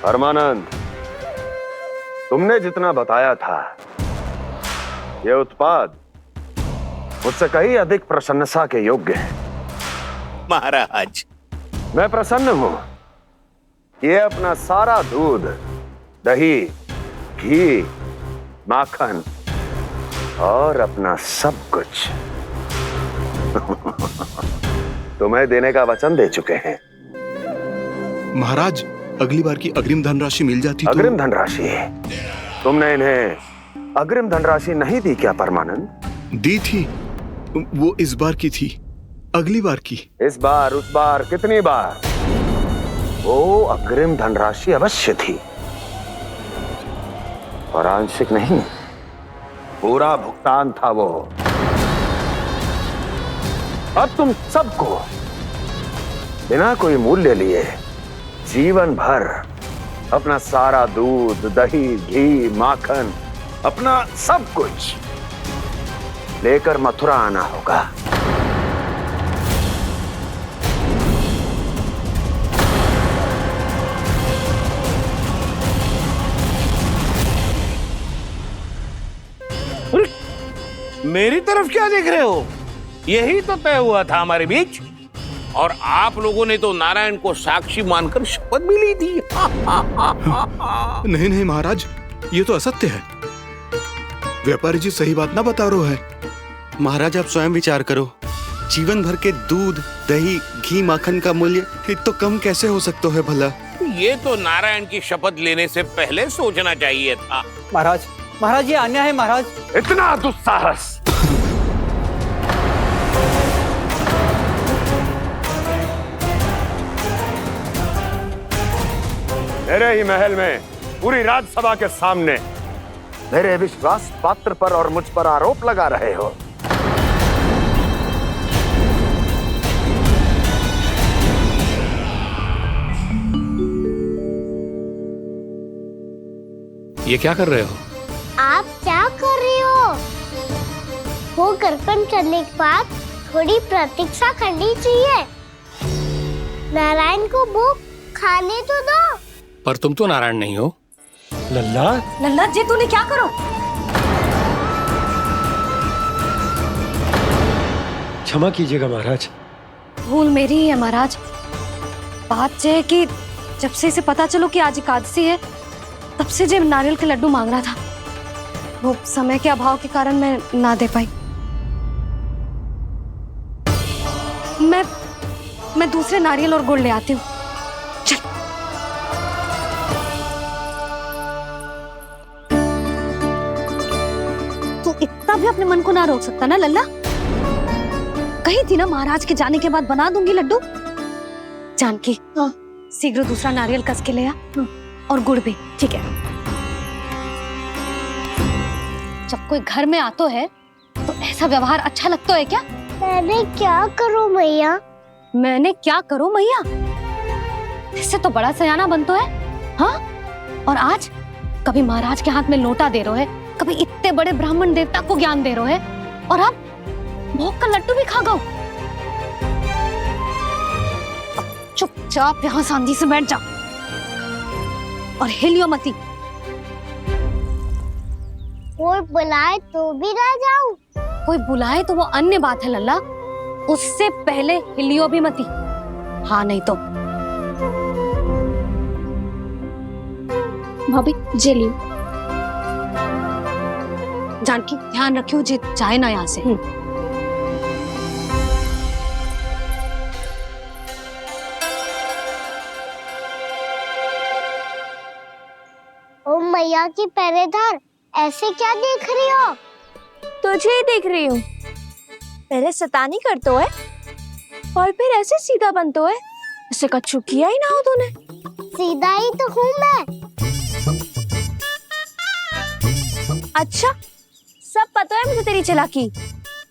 परमानंद, तुमने जितना बताया था, ये उत्पाद मुझसे कहीं अधिक प्रशंसा के योग्य है। महाराज, मैं प्रसन्न हूं। ये अपना सारा दूध, दही, घी, माखन और अपना सब कुछ तुम्हें देने का वचन दे चुके हैं। महाराज, अगली बार की अग्रिम धनराशि मिल जाती तो। अग्रिम धनराशि? तुमने इन्हें अग्रिम धनराशि नहीं दी क्या परमानंद? दी थी, वो इस बार की थी, अगली बार की। इस बार, उस बार, कितनी बार? वो अग्रिम धनराशि अवश्य थी और आंशिक नहीं, पूरा भुगतान था वो। अब तुम सबको बिना कोई मूल्य लिए जीवन भर अपना सारा दूध, दही, घी, माखन, अपना सब कुछ लेकर मथुरा आना होगा। मेरी तरफ क्या देख रहे हो? यही तो तय हुआ था हमारे बीच, और आप लोगों ने तो नारायण को साक्षी मानकर शपथ भी ली थी। नहीं नहीं महाराज, ये तो असत्य है। व्यापारी जी सही बात ना बता रहे हैं। महाराज, आप स्वयं विचार करो। जीवन भर के दूध, दही, घी, माखन का मूल्य तो कम कैसे हो सकता है भला? ये तो नारायण की शपथ लेने से पहले सोचना चाहिए था। महाराज, महाराज ये अन्याय है महाराज। इतना दुस्साहस! मेरे ही महल में पूरी राज्यसभा के सामने मेरे विश्वास पात्र पर और मुझ पर आरोप लगा रहे हो। ये क्या कर रहे हो? आप क्या कर रहे हो? वो कर्पण करने के बाद थोड़ी प्रतीक्षा करनी चाहिए। नारायण को भूख खाने तो दो। पर तुम तो नारायण नहीं हो। लल्ला, लल्ला जी, तूने क्या करो? क्षमा कीजिएगा महाराज। भूल मेरी ही है महाराज। बात यह है कि जब से इसे पता चलो कि आज एकादशी है, तब से जो नारियल के लड्डू मांग रहा था, वो समय के अभाव के कारण मैं ना दे पाई। मैं दूसरे नारियल और गुड़ ले आती हूँ। चल। तू इतना भी अपने मन को ना रोक सकता ना लल्ला? कही थी ना महाराज के जाने के बाद बना दूंगी लड्डू। जानकी, शीघ्र दूसरा नारियल कस के ले आ, और गुड़ भी। ठीक है। जब कोई घर में आतो है तो ऐसा व्यवहार अच्छा लगता है क्या? मैंने क्या करूं मैया? मैंने क्या करूं मैया? इससे तो बड़ा सयाना बनतो है। हाँ? और आज कभी महाराज के हाथ में लोटा दे रहे है, कभी इतने बड़े ब्राह्मण देवता को ज्ञान दे रहे है, और अब भोग का लड्डू भी खा गो। चुपचाप यहाँ शांति से बैठ जा और हिलियो मती। कोई बुलाए तो भी ना जाऊं? कोई बुलाए तो वो अन्य बात है लल्ला, उससे पहले हिलियो भी मती। हाँ नहीं तो। भाभी जे लियो। जानकी ध्यान रखियो जे जाए ना यहाँ से। ओ मैया की पहरेदार, ऐसे क्या देख रही हो? तुझे ही देख रही हूँ। पहले शैतानी करतो है और फिर ऐसे सीधा बनतो है, ऐसे कछु किया ही ना हो तूने। सीधा ही तो हूँ मैं। अच्छा, सब पता है मुझे तेरी चालाकी।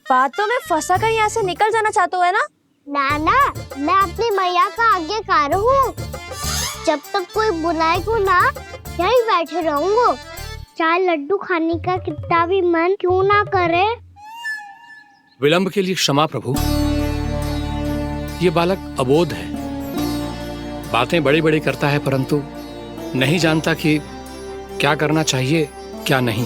बातों में फंसा कर यहाँ से निकल जाना चाहते हो है ना? नाना, मैं अपनी मैया का आज्ञाकार हूँ। जब तक कोई बुलाएगा ना, यहीं बैठे रहूंगा, चाहे लड्डू खाने का कितना भी मन क्यों ना करे। विलंब के लिए क्षमा प्रभु। ये बालक अबोध है, बातें बड़ी बड़ी करता है, परंतु नहीं जानता कि क्या करना चाहिए क्या नहीं।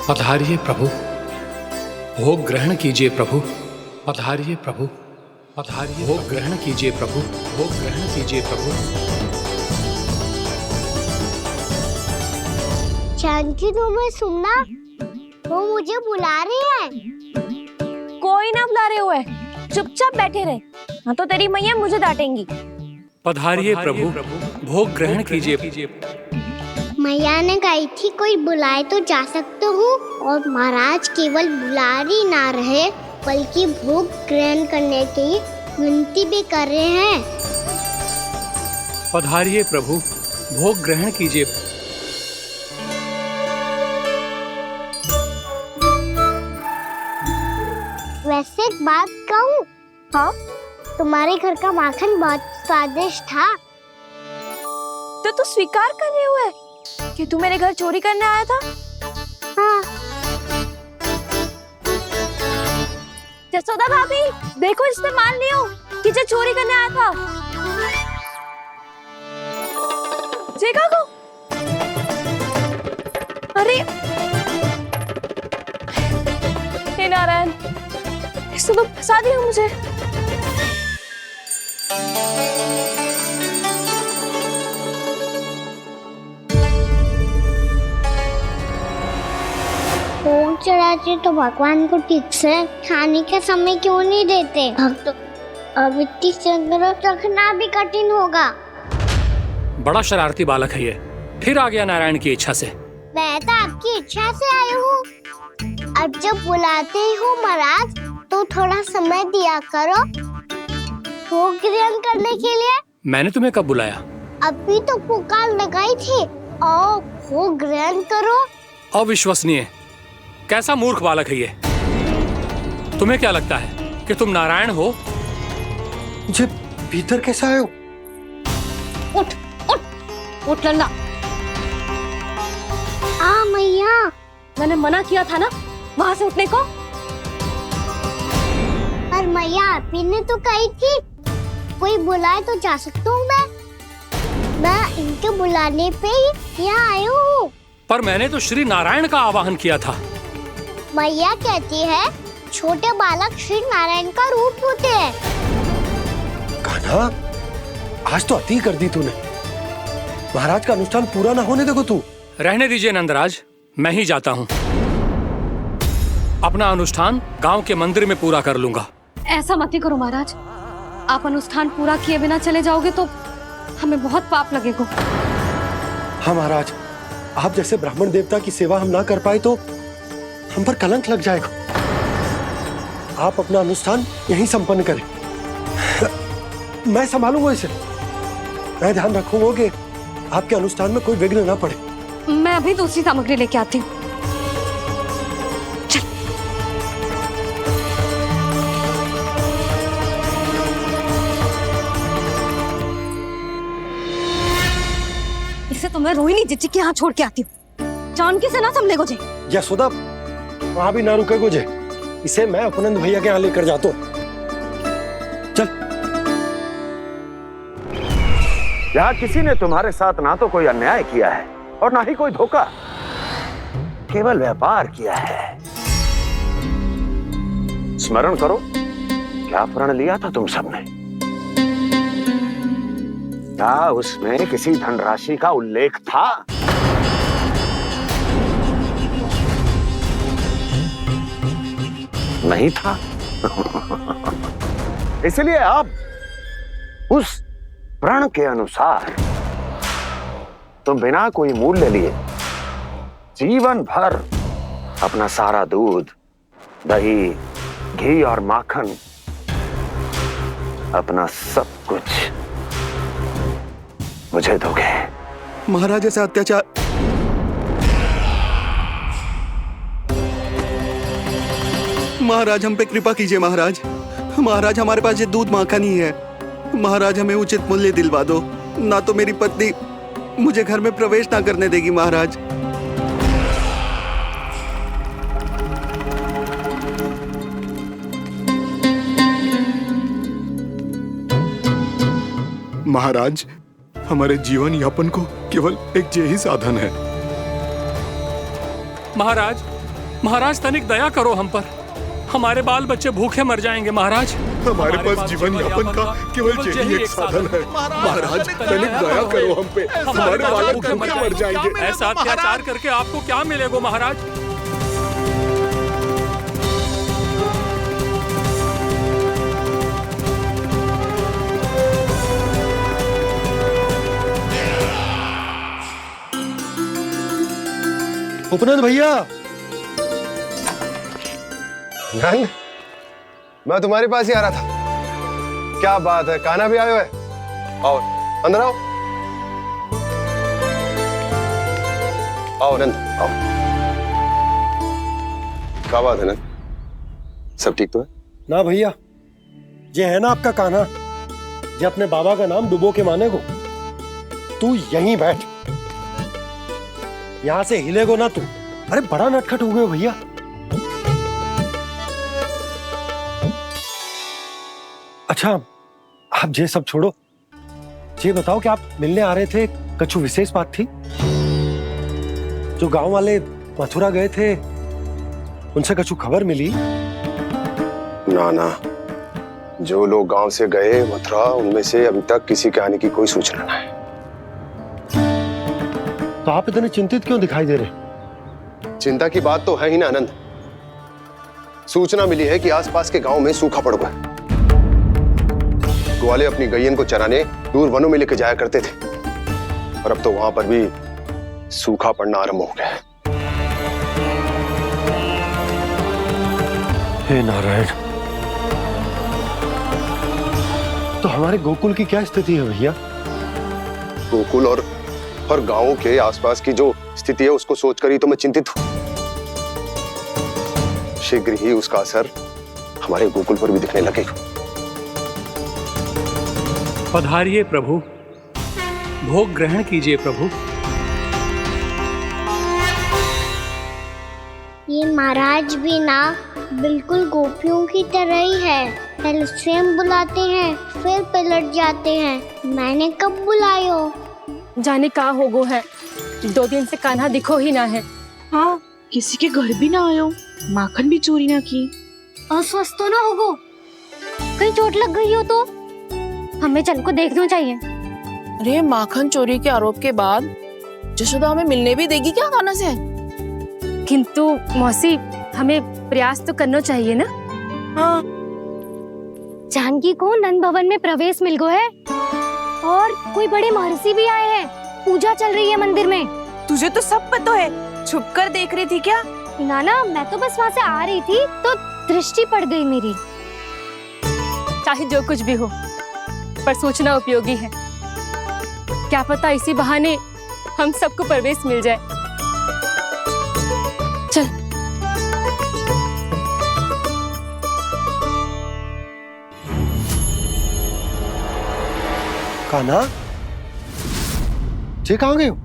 पधारिए प्रभु, भोग ग्रहण कीजिए प्रभु। पधारिए प्रभु, पधारिए, भोग ग्रहण कीजिए प्रभु, भोग ग्रहण कीजिए प्रभु। जानकी तुम्हें सुनना, वो मुझे बुला रही है। कोई ना बुला रहे हुए, चुपचाप बैठे रहे, हाँ तो तेरी मैया मुझे डांटेंगी। पधारिए प्रभु, भोग ग्रहण कीजिए। मैया ने कही थी कोई बुलाए तो जा सकते हूँ, और महाराज केवल बुलारी ना रहे बल्कि भोग ग्रहण करने की विनती भी कर रहे हैं। पधारिए प्रभु, भोग ग्रहण कीजिए। वैसे एक बात कहूँ? हाँ? तुम्हारे घर का माखन बहुत स्वादिष्ट था। तो तू स्वीकार कर रहे हुए कि तू मेरे घर चोरी करने आया था? हाँ। जसोदा भाभी, देखो इसने मान लियो कि जो चोरी करने आया था। देखा को? अरे हे नारायण, इसने तो फंसा दिया मुझे। भोग चढ़ाते तो भगवान को ठीक से खाने का समय क्यों नहीं देते? भक्त अब इतनी संग्रह रखना भी कठिन होगा। बड़ा शरारती बालक है ये, फिर आ गया नारायण की इच्छा से। मैं तो आपकी इच्छा से आई हूँ। अब जब बुलाते ही हो महाराज तो थोड़ा समय दिया करो भोग ग्रहण करने के लिए। मैंने तुम्हें कब बुलाया? अभी तो पुकार लगाई थी, आओ भोग ग्रहण करो। अविश्वसनीय, कैसा मूर्ख बालक है ये। तुम्हें क्या लगता है कि तुम नारायण हो? मुझे भीतर कैसे आए हो? उठ उठ उठ लल्ला। मैया, मैंने मना किया था ना वहां से उठने को। पर मैया आपी ने तो कही थी कोई बुलाए तो जा सकता हूँ। मैं इनके बुलाने पे ही यहाँ आई हूँ। पर मैंने तो श्री नारायण का आवाहन किया था। मैया कहती है छोटे बालक श्री नारायण का रूप होते हैं। कान्हा, आज तो अति कर दी तूने। महाराज का अनुष्ठान पूरा ना होने देखो तू। रहने दीजिए नंदराज, मैं ही जाता हूँ। अपना अनुष्ठान गांव के मंदिर में पूरा कर लूंगा। ऐसा मत ही करो महाराज, आप अनुष्ठान पूरा किए बिना चले जाओगे तो हमें बहुत पाप लगेगा। हाँ महाराज, आप जैसे ब्राह्मण देवता की सेवा हम ना कर पाए तो हम पर कलंक लग जाएगा। आप अपना अनुष्ठान यहीं संपन्न करें, मैं संभालूंगा इसे। मैं ध्यान रखूंगा कि आपके अनुष्ठान में कोई विघ्न ना पड़े। मैं अभी दूसरी सामग्री लेके आती हूँ। इसे तो मैं रोहिणी जीजी के यहाँ छोड़ के आती हूँ। जानकी से ना संभले गुजे। यशोदा, वहां भी ना रुके गुजे। इसे मैं अपनंद भैया के यहाँ लेकर जाता हूँ। चल। यहाँ किसी ने तुम्हारे साथ ना तो कोई अन्याय किया है और ना ही कोई धोखा, केवल व्यापार किया है। स्मरण करो क्या प्रण लिया था तुम सबने? क्या उसमें किसी धनराशि का उल्लेख था? नहीं था। इसलिए अब उस प्रण के अनुसार तुम बिना कोई मूल्य लिए जीवन भर अपना सारा दूध, दही, घी और माखन, अपना सब कुछ मुझे दोगे। महाराज ऐसा अत्याचार। महाराज हम पे कृपा कीजिए। महाराज, महाराज हमारे पास ये दूध माखन ही है। महाराज हमें उचित मूल्य दिलवा दो, ना तो मेरी पत्नी मुझे घर में प्रवेश ना करने देगी। महाराज महाराज, हमारे जीवन यापन को केवल एक यही साधन है। महाराज, महाराज तनिक दया करो हम पर। हमारे बाल बच्चे भूखे मर जाएंगे महाराज। हमारे पास जीवन यापन का केवल यही एक साधन है। महाराज, तनिक दया करो हम पे। हमारे बालक भूखे मर जाएंगे। ऐसा अत्याचार करके आपको क्या मिलेगा महाराज? उपनंद भैया, नंद, मैं तुम्हारे पास ही आ रहा था। क्या बात है, कान्हा भी आयो है? आओ अंदर आओ। आओ नंद आओ। क्या बात है नंद, सब ठीक तो है? ना भैया, ये है ना आपका कान्हा, ये अपने बाबा का नाम डुबो के माने को। तू यहीं बैठ, यहां से हिलेगो ना तू। अरे बड़ा नटखट हो गए हो भैया। अच्छा, आप ये सब छोड़ो, ये बताओ कि आप मिलने आ रहे थे, कछु विशेष बात थी? जो गांव वाले मथुरा गए थे, उनसे कछु खबर मिली? ना ना, जो लोग गांव से गए मथुरा, उनमें से अभी तक किसी के आने की कोई सूचना नहीं है। तो आप इतने चिंतित क्यों दिखाई दे रहे? चिंता की बात तो है ही ना आनंद। सूचना मिली है कि आसपास के गांव में सूखा पड़ गया। ग्वाले अपनी गैयन को चराने दूर वनों में लेकर जाया करते थे, और अब तो वहां पर भी सूखा पड़ना आरंभ हो गया है। हे नारायण, तो हमारे गोकुल की क्या स्थिति है भैया? गोकुल और गांवों के आसपास की जो स्थिति है उसको सोचकर ही तो मैं चिंतित हूं। शीघ्र ही उसका असर हमारे गोकुल पर भी दिखने लगेगा। पधारिए प्रभु, भोग ग्रहण कीजिए प्रभु। ये महाराज भी ना बिल्कुल गोपियों की तरह ही है। पहले स्वयं बुलाते हैं, फिर पलट जाते हैं। मैंने कब बुलायो? जाने का होगो है, 2 दिन से कान्हा दिखो ही ना है। हाँ, किसी के घर भी ना आयो, माखन भी चोरी ना की। अस्वस्थ तो ना होगो, कहीं चोट लग गई हो तो? हमें चल को देखना चाहिए। अरे माखन चोरी के आरोप के बाद जशोदा हमें मिलने भी देगी क्या कान्हा से? किंतु मौसी, हमें प्रयास तो करना चाहिए ना। हाँ, जानकी को नंद भवन में प्रवेश मिल गो है, और कोई बड़े महर्षि भी आए हैं। पूजा चल रही है मंदिर में। तुझे तो सब पता है, छुप कर देख रही थी क्या? ना, मैं तो बस वहाँ से आ रही थी तो दृष्टि पड़ गई मेरी। चाहे जो कुछ भी हो, पर सूचना उपयोगी है। क्या पता इसी बहाने हम सबको प्रवेश मिल जाए। चल। कान्हा, ये कहाँ गए हो?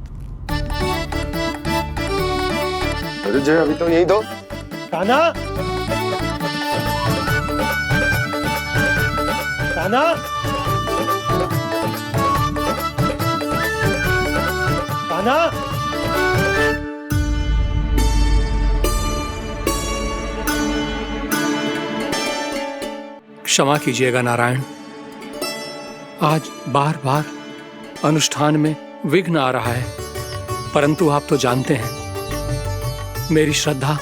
अरे जय, अभी तो यही दो। कान्हा, कान्हा, कान्हा। क्षमा कीजिएगा नारायण, आज बार बार अनुष्ठान में विघ्न आ रहा है, परंतु आप तो जानते हैं मेरी श्रद्धा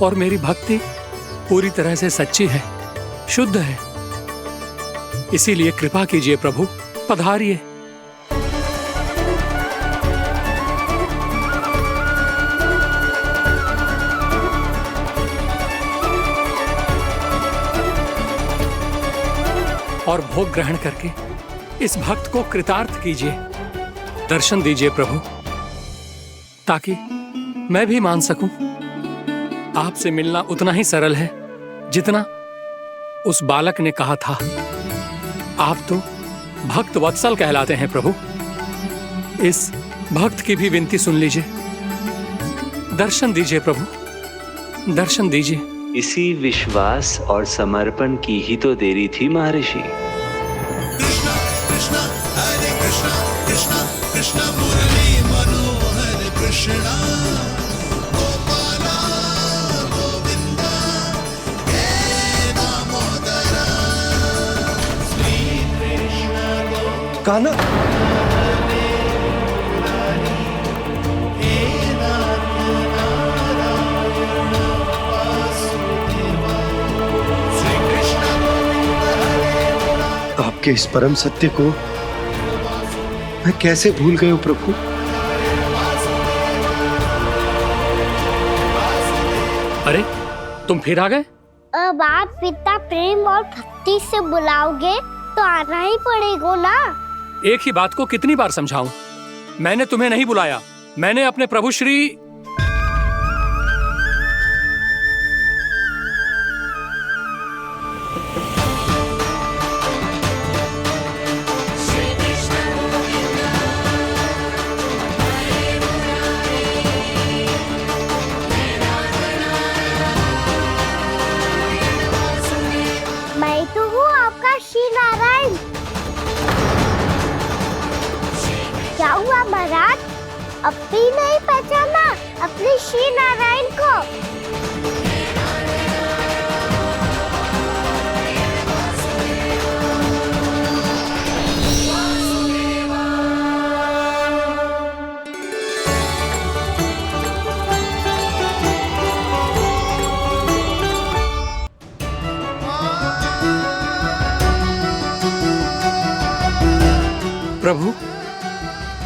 और मेरी भक्ति पूरी तरह से सच्ची है, शुद्ध है। इसीलिए कृपा कीजिए प्रभु, पधारिए। और भोग ग्रहण करके इस भक्त को कृतार्थ कीजिए। दर्शन दीजिए प्रभु, ताकि मैं भी मान सकूं आपसे मिलना उतना ही सरल है जितना उस बालक ने कहा था। आप तो भक्त वत्सल कहलाते हैं प्रभु। इस भक्त की भी विनती सुन लीजिए। दर्शन दीजिए प्रभु, दर्शन दीजिए। इसी विश्वास और समर्पण की ही तो देरी थी महर्षि। कृष्णा कृष्णा कान्हा, आपके इस परम सत्य को मैं कैसे भूल गया हूं प्रभु। अरे तुम फिर आ गए? अब आप इतना प्रेम और भक्ति से बुलाओगे तो आना ही पड़ेगा ना। एक ही बात को कितनी बार समझाऊं? मैंने तुम्हें नहीं बुलाया, मैंने अपने प्रभु श्री मैं तो हूँ आपका श्री नारायण। क्या हुआ महाराज, अब भी नहीं पहचाना अपने श्री नारायण को? प्रभु,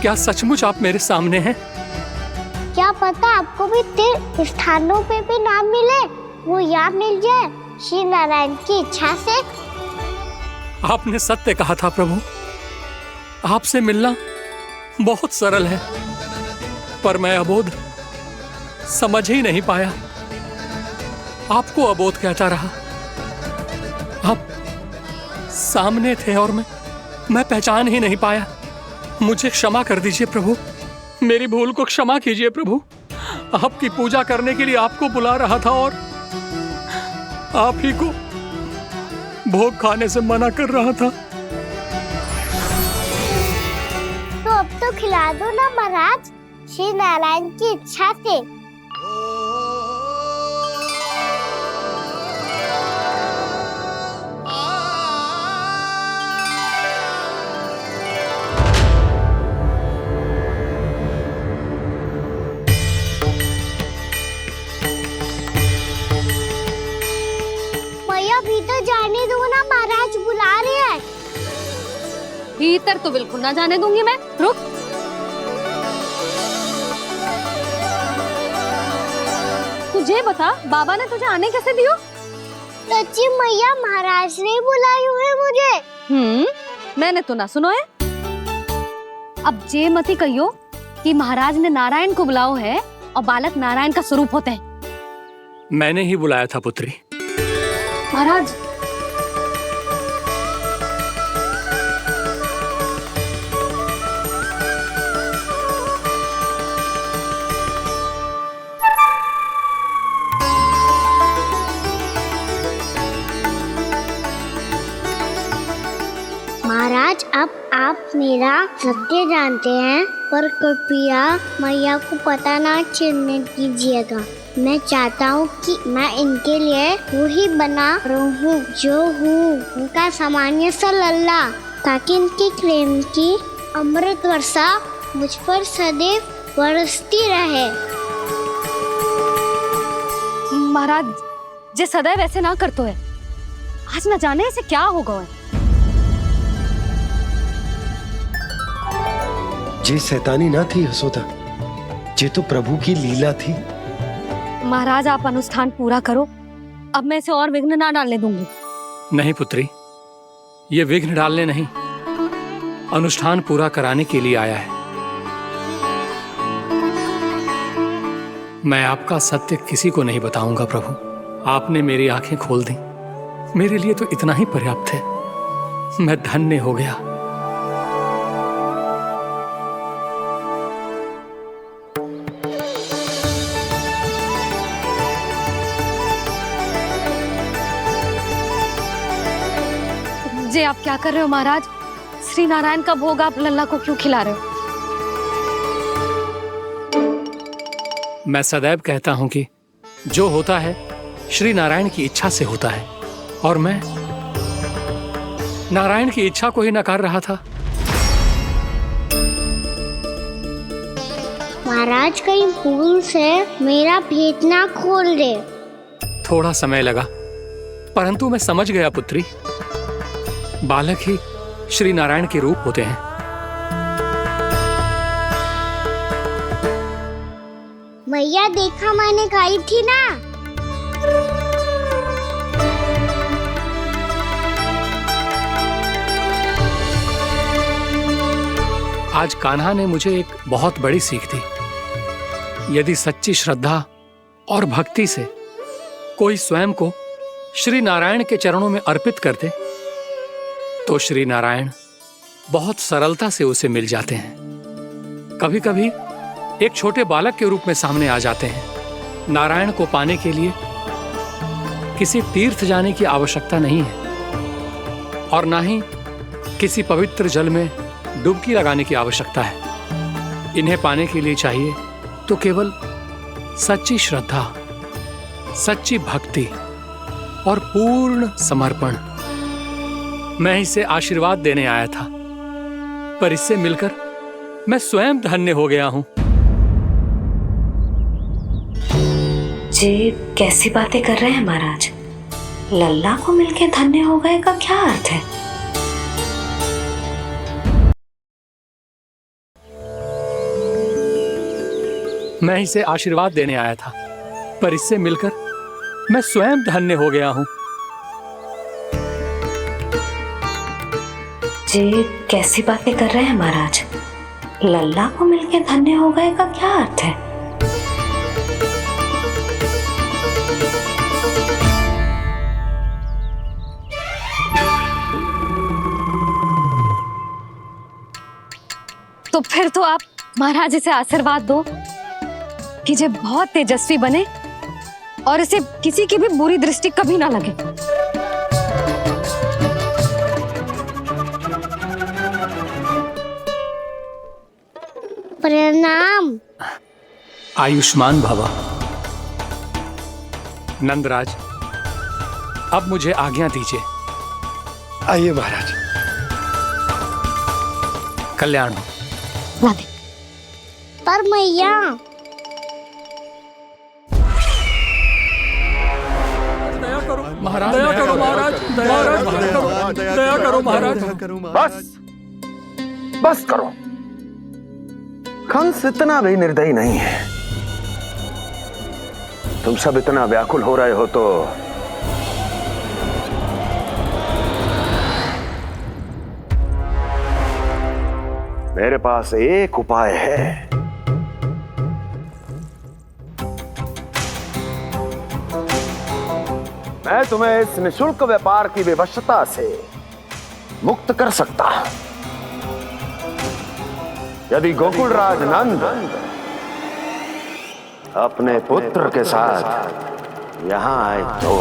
क्या सचमुच आप मेरे सामने हैं? क्या पता आपको भी तीर्थ स्थानों पे भी नाम मिले, वो यहाँ मिल जाए श्री नारायण की इच्छा से। आपने सत्य कहा था प्रभु, आपसे मिलना बहुत सरल है, पर मैं अबोध समझ ही नहीं पाया। आपको अबोध कहता रहा। आप सामने थे और मैं पहचान ही नहीं पाया। मुझे क्षमा कर दीजिए प्रभु, मेरी भूल को क्षमा कीजिए प्रभु। आपकी पूजा करने के लिए आपको बुला रहा था और आप ही को भोग खाने से मना कर रहा था। तो अब तो खिला दो ना महाराज, श्री नारायण की इच्छा से। भीतर जाने दो ना, महाराज बुला रहे हैं। भीतर तो बिल्कुल ना जाने दूंगी मैं। रुक। तुझे बता, बाबा ने तुझे आने कैसे दियो? सच्ची मैया, महाराज ने बुलाई हुई मुझे। मैंने तो ना सुनो है। अब जे मती कहियो कि महाराज ने नारायण को बुलाओ है और बालक नारायण का स्वरूप होते हैं। मैंने ही बुलाया था पुत्री। महाराज, महाराज, अब आप मेरा सत्य जानते हैं, पर कृपया मैया को पता ना चलने दीजिएगा। मैं चाहता हूँ कि मैं इनके लिए वही बना रहूँ जो हूँ, उनका सामान्य सा लल्ला, ताकि इनकी प्रेम की अमृत वर्षा मुझ पर सदैव बरसती रहे। महाराज, जे सदैव ऐसे ना करतो है, आज न जाने इसे क्या होगा है। जे शैतानी ना थी यशोदा, जे तो प्रभु की लीला थी। महाराज, आप अनुष्ठान पूरा करो, अब मैं इसे और विघ्न ना डालने दूंगी। नहीं पुत्री, ये विघ्न डालने नहीं, अनुष्ठान पूरा कराने के लिए आया है। मैं आपका सत्य किसी को नहीं बताऊंगा प्रभु। आपने मेरी आंखें खोल दी, मेरे लिए तो इतना ही पर्याप्त है। मैं धन्य हो गया। जे आप क्या कर रहे हो महाराज? श्री नारायण का भोग आप लल्ला को क्यों खिला रहे हो? मैं सदैव कहता हूं कि जो होता है श्री नारायण की इच्छा से होता है, और मैं नारायण की इच्छा को ही नकार रहा था। महाराज कहीं भूल से मेरा भेद ना खोल दे। थोड़ा समय लगा, परंतु मैं समझ गया पुत्री। बालक ही श्री नारायण के रूप होते हैं। मैया देखा मैंने खाई थी ना। आज कान्हा ने मुझे एक बहुत बड़ी सीख दी। यदि सच्ची श्रद्धा और भक्ति से कोई स्वयं को श्री नारायण के चरणों में अर्पित कर दे, तो श्री नारायण बहुत सरलता से उसे मिल जाते हैं। कभी कभी एक छोटे बालक के रूप में सामने आ जाते हैं। नारायण को पाने के लिए किसी तीर्थ जाने की आवश्यकता नहीं है, और ना ही किसी पवित्र जल में डुबकी लगाने की आवश्यकता है। इन्हें पाने के लिए चाहिए तो केवल सच्ची श्रद्धा, सच्ची भक्ति और पूर्ण समर्पण। मैं इसे आशीर्वाद देने आया था, पर इससे मिलकर मैं स्वयं धन्य हो गया हूं। जी कैसी बातें कर रहे हैं महाराज? लल्ला को मिलके धन्य हो गए का क्या अर्थ है? मैं इसे आशीर्वाद देने आया था, पर इससे मिलकर मैं स्वयं धन्य हो गया हूं। जी कैसी बातें कर रहे हैं महाराज? लल्ला को मिलके धन्य हो गए का क्या अर्थ है? तो फिर तो आप महाराज इसे आशीर्वाद दो कि ये बहुत तेजस्वी बने और इसे किसी की भी बुरी दृष्टि कभी ना लगे। प्रणाम। आयुष्मान भव। नंदराज, अब मुझे आज्ञा दीजिए। आइए महाराज। कल्याण हो। पर मैया महाराज, दया करो महाराज, दया करो महाराज। बस बस करो। कंस इतना भी निर्दयी नहीं है। तुम सब इतना व्याकुल हो रहे हो तो मेरे पास एक उपाय है। मैं तुम्हें इस निशुल्क व्यापार की विवशता से मुक्त कर सकता हूं, यदि गोकुलराज नंद अपने पुत्र के साथ यहां आए तो।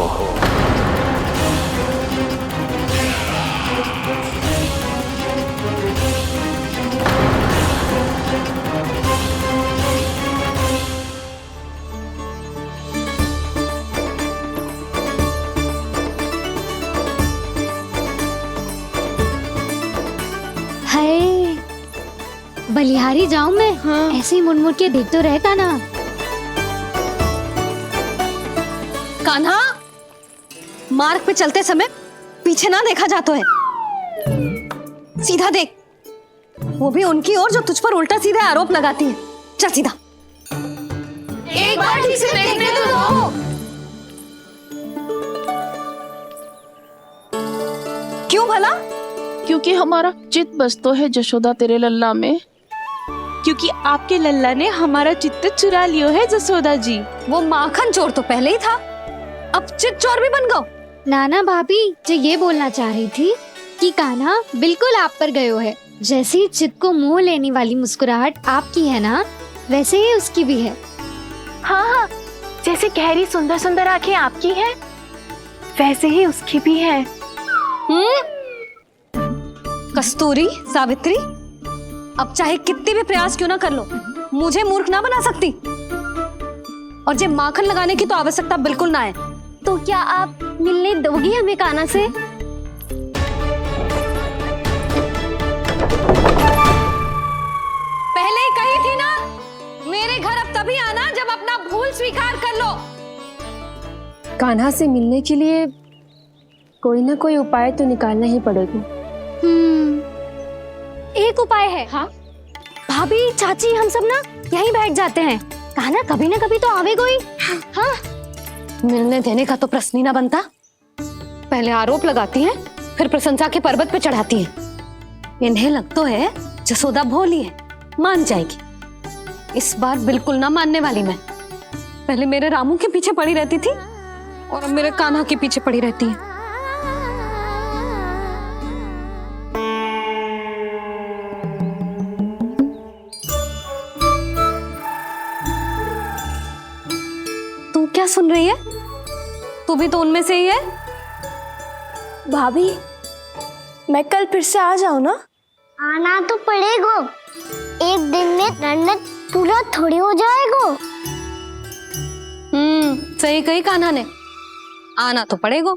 बलिहारी जाऊं मैं? हाँ। ऐसे ही मुड़ के देख तो रहता ना। कान्हा, मार्ग पे चलते समय पीछे ना देखा जाता है, सीधा देख। वो भी उनकी ओर जो तुझ पर उल्टा सीधा आरोप लगाती है। चल सीधा। एक बार ठीक से देखने तो दो। क्यों भला? क्योंकि हमारा चित्त बसतो है जशोदा तेरे लल्ला में। क्योंकि आपके लल्ला ने हमारा चित्त चुरा लियो है जसोदा जी। वो माखन चोर तो पहले ही था, अब चित्त चोर भी बन गो। नाना भाभी जो ये बोलना चाह रही थी कि कान्हा बिल्कुल आप पर गयो है। जैसे ही चित्त को मोह लेने वाली मुस्कुराहट आपकी है ना, वैसे ही उसकी भी है। हाँ हाँ, जैसे गहरी सुंदर सुंदर आंखें आपकी हैं, वैसे ही उसकी भी है। कस्तूरी, सावित्री, अब चाहे कितने भी प्रयास क्यों ना कर लो, मुझे मूर्ख ना बना सकती। और जब माखन लगाने की तो आवश्यकता बिल्कुल ना है। तो क्या आप मिलने दोगी हमें कान्हा से? पहले ही कही थी ना, मेरे घर अब तभी आना जब अपना भूल स्वीकार कर लो। कान्हा से मिलने के लिए कोई ना कोई उपाय तो निकालना ही पड़ेगा। एक उपाय है। हाँ? भाभी, चाची, हम सब ना यहीं बैठ जाते हैं। कान्हा कभी ना कभी तो आवेगा ही। हाँ, मिलने देने का तो प्रश्न ही ना बनता। पहले आरोप लगाती हैं, फिर प्रशंसा के पर्वत पे चढ़ाती हैं। इन्हें लगता है जसोदा भोली है, मान जाएगी। इस बार बिल्कुल ना मानने वाली मैं। पहले मेरे रामू के पीछे पड़ी रहती थी और अब मेरे कान्हा के पीछे पड़ी रहती है। तू क्या सुन रही है? तू भी तो उनमें से ही है। भाभी, मैं कल फिर से आ जाऊं ना? आना तो पड़ेगा। एक दिन में रन्नत पूरा थोड़ी हो जाएगा। सही कही कान्हा ने, आना तो पड़ेगा।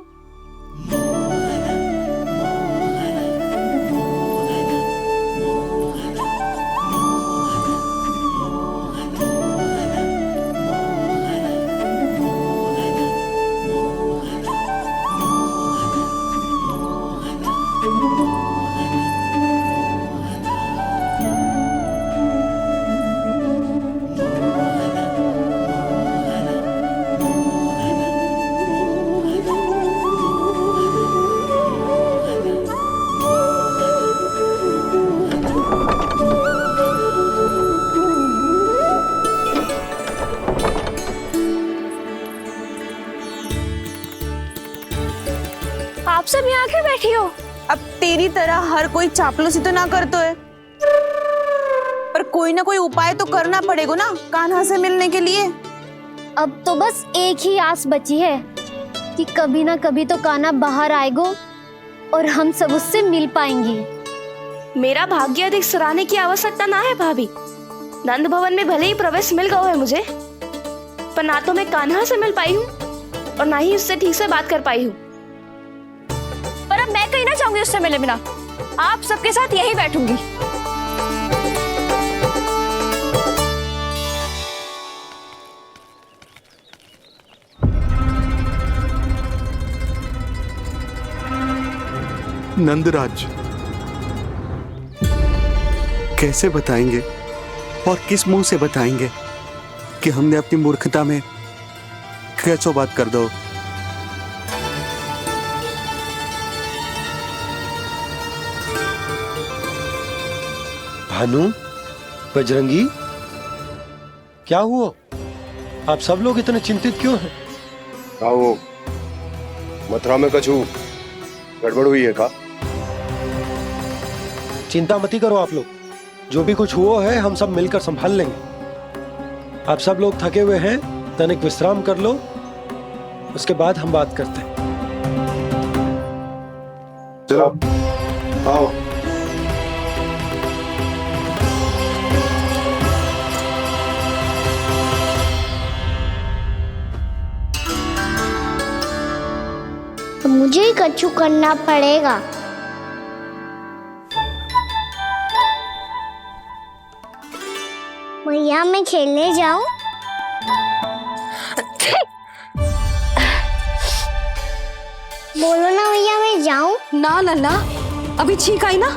आप सब यहाँ क्यों बैठी हो? अब तेरी तरह हर कोई चापलूसी तो ना करतो है, पर कोई ना कोई उपाय तो करना पड़ेगा ना कान्हा से मिलने के लिए। अब तो बस एक ही आस बची है कि कभी ना कभी तो कान्हा बाहर आएगा और हम सब उससे मिल पाएंगे। मेरा भाग्य अधिक सराहने की आवश्यकता ना है भाभी। नंद भवन में भले ही प्रवेश मिल गया है मुझे, पर ना तो मैं कान्हा से मिल पाई हूँ और ना ही उससे ठीक से बात कर पाई हूँ। पर अब मैं कहीं ना चाहूंगी उससे मिले बिना। आप सबके साथ यही बैठूंगी। नंदराज, कैसे बताएंगे और किस मुंह से बताएंगे कि हमने अपनी मूर्खता में कैसो बात कर दो। भानु, बजरंगी, क्या हुआ? आप सब लोग इतने चिंतित क्यों हैं? आओ, मथुरा में कछु गड़बड़ हुई है का? चिंता मत करो आप लोग, जो भी कुछ हुआ है हम सब मिलकर संभाल लेंगे। आप सब लोग थके हुए हैं, तनिक विश्राम कर लो, उसके बाद हम बात करते हैं। चलो, आओ। तो मुझे ही कछु करना पड़ेगा। मैया, मैं खेलने जाऊं? बोलो ना मैया, मैं जाऊं? ना लल्ला, अभी छींक आई ना,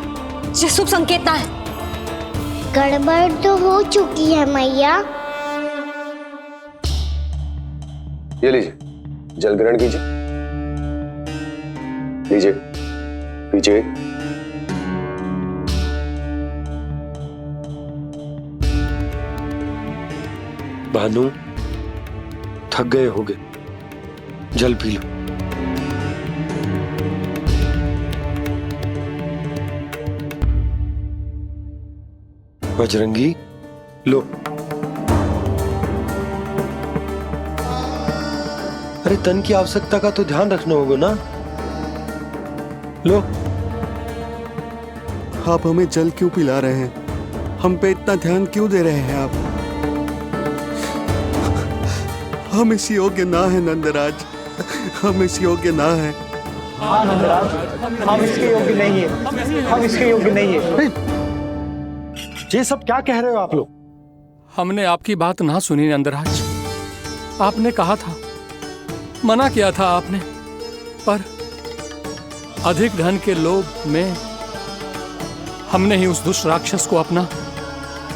ये शुभ संकेत ना है। गड़बड़ तो हो चुकी है मैया। ये लीजिए, जल ग्रहण कीजिए। लीजिए, पीछे। भानु, थक गए होगे, जल पी लो। बजरंगी, लो। अरे तन की आवश्यकता का तो ध्यान रखना होगा ना। लो, आप हमें जल क्यों पिला रहे हैं? हम पे इतना ध्यान क्यों दे रहे हैं आप? हम इस योग्य ना है नंदराज, हम इस योग्य ना है। हाँ नंदराज, हम इसके योग्य नहीं है, हम इसके योग्य नहीं है। ये सब क्या कह रहे हो आप लोग? हमने आपकी बात ना सुनी नंदराज। आपने कहा था, मना किया था आपने, पर अधिक धन के लोभ में हमने ही उस दुष्ट राक्षस को अपना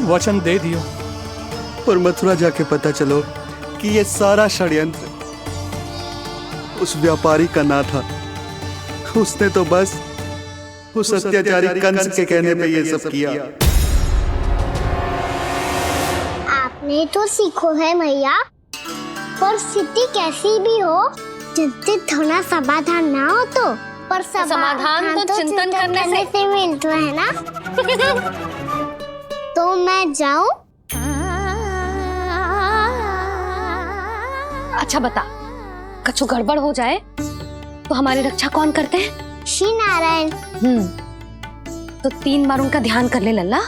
वचन दे दिया। पर मथुरा जाके पता चलो कि ये सारा षड्यंत्र उस व्यापारी का ना था। उसने तो बस उस अत्याचारी कंस के कहने पे ये सब किया। आपने तो सीखो है मैया, पर स्थिति कैसी भी हो, चिंतित होना समाधान ना हो तो, पर समाधान तो चिंतन करने से मिलता है ना। तो मैं जाऊं? अच्छा बता, कछु गड़बड़ हो जाए तो हमारी रक्षा कौन करते हैं? श्री नारायण। तो 3 बार उनका ध्यान कर ले लल्ला।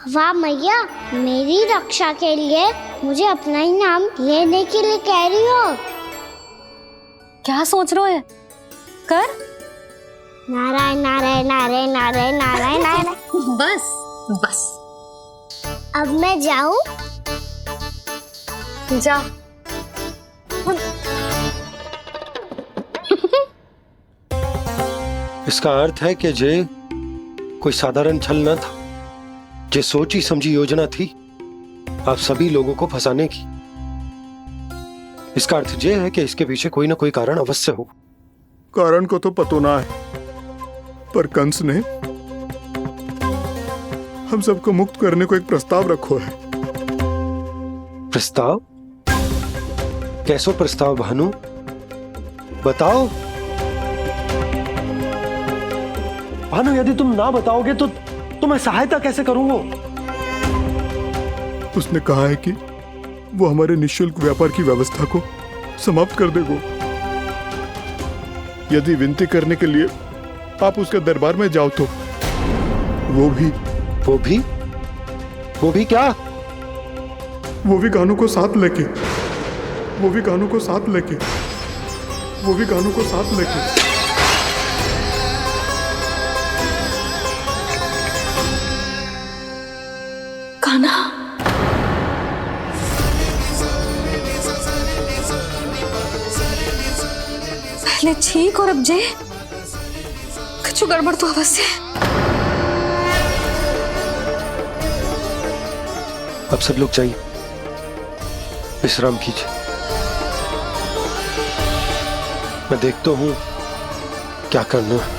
वाह मैया, मेरी रक्षा के लिए मुझे अपना ही नाम लेने के लिए कह रही हो? क्या सोच रहे हो? कर नारायण नारायण नारायण नारायण नारायण नारायण। बस बस, अब मैं जाऊं? जा। इसका अर्थ है कि जे कोई साधारण छल न था, जे सोची समझी योजना थी आप सभी लोगों को फंसाने की। इसका अर्थ ये है कि इसके पीछे कोई ना कोई कारण अवश्य हो। कारण को तो पतो ना है, पर कंस ने हम सबको मुक्त करने को एक प्रस्ताव रखो है। प्रस्ताव? कैसो प्रस्ताव भानु, बताओ। भानु, यदि तुम ना बताओगे तो मैं सहायता कैसे करूंगा? उसने कहा है कि वो हमारे निःशुल्क व्यापार की व्यवस्था को समाप्त कर देगा यदि विनती करने के लिए आप उसके दरबार में जाओ तो। वो भी क्या? वो भी गानों को साथ लेके, वो भी गानों को साथ लेके, वो भी गानों को साथ लेके। कान्हा, पहले ठीक और अब जे कुछ गड़बड़ तो अवश्य है। अब सब लोग जाइए, विश्राम कीजिए। मैं देखता हूं क्या करना है।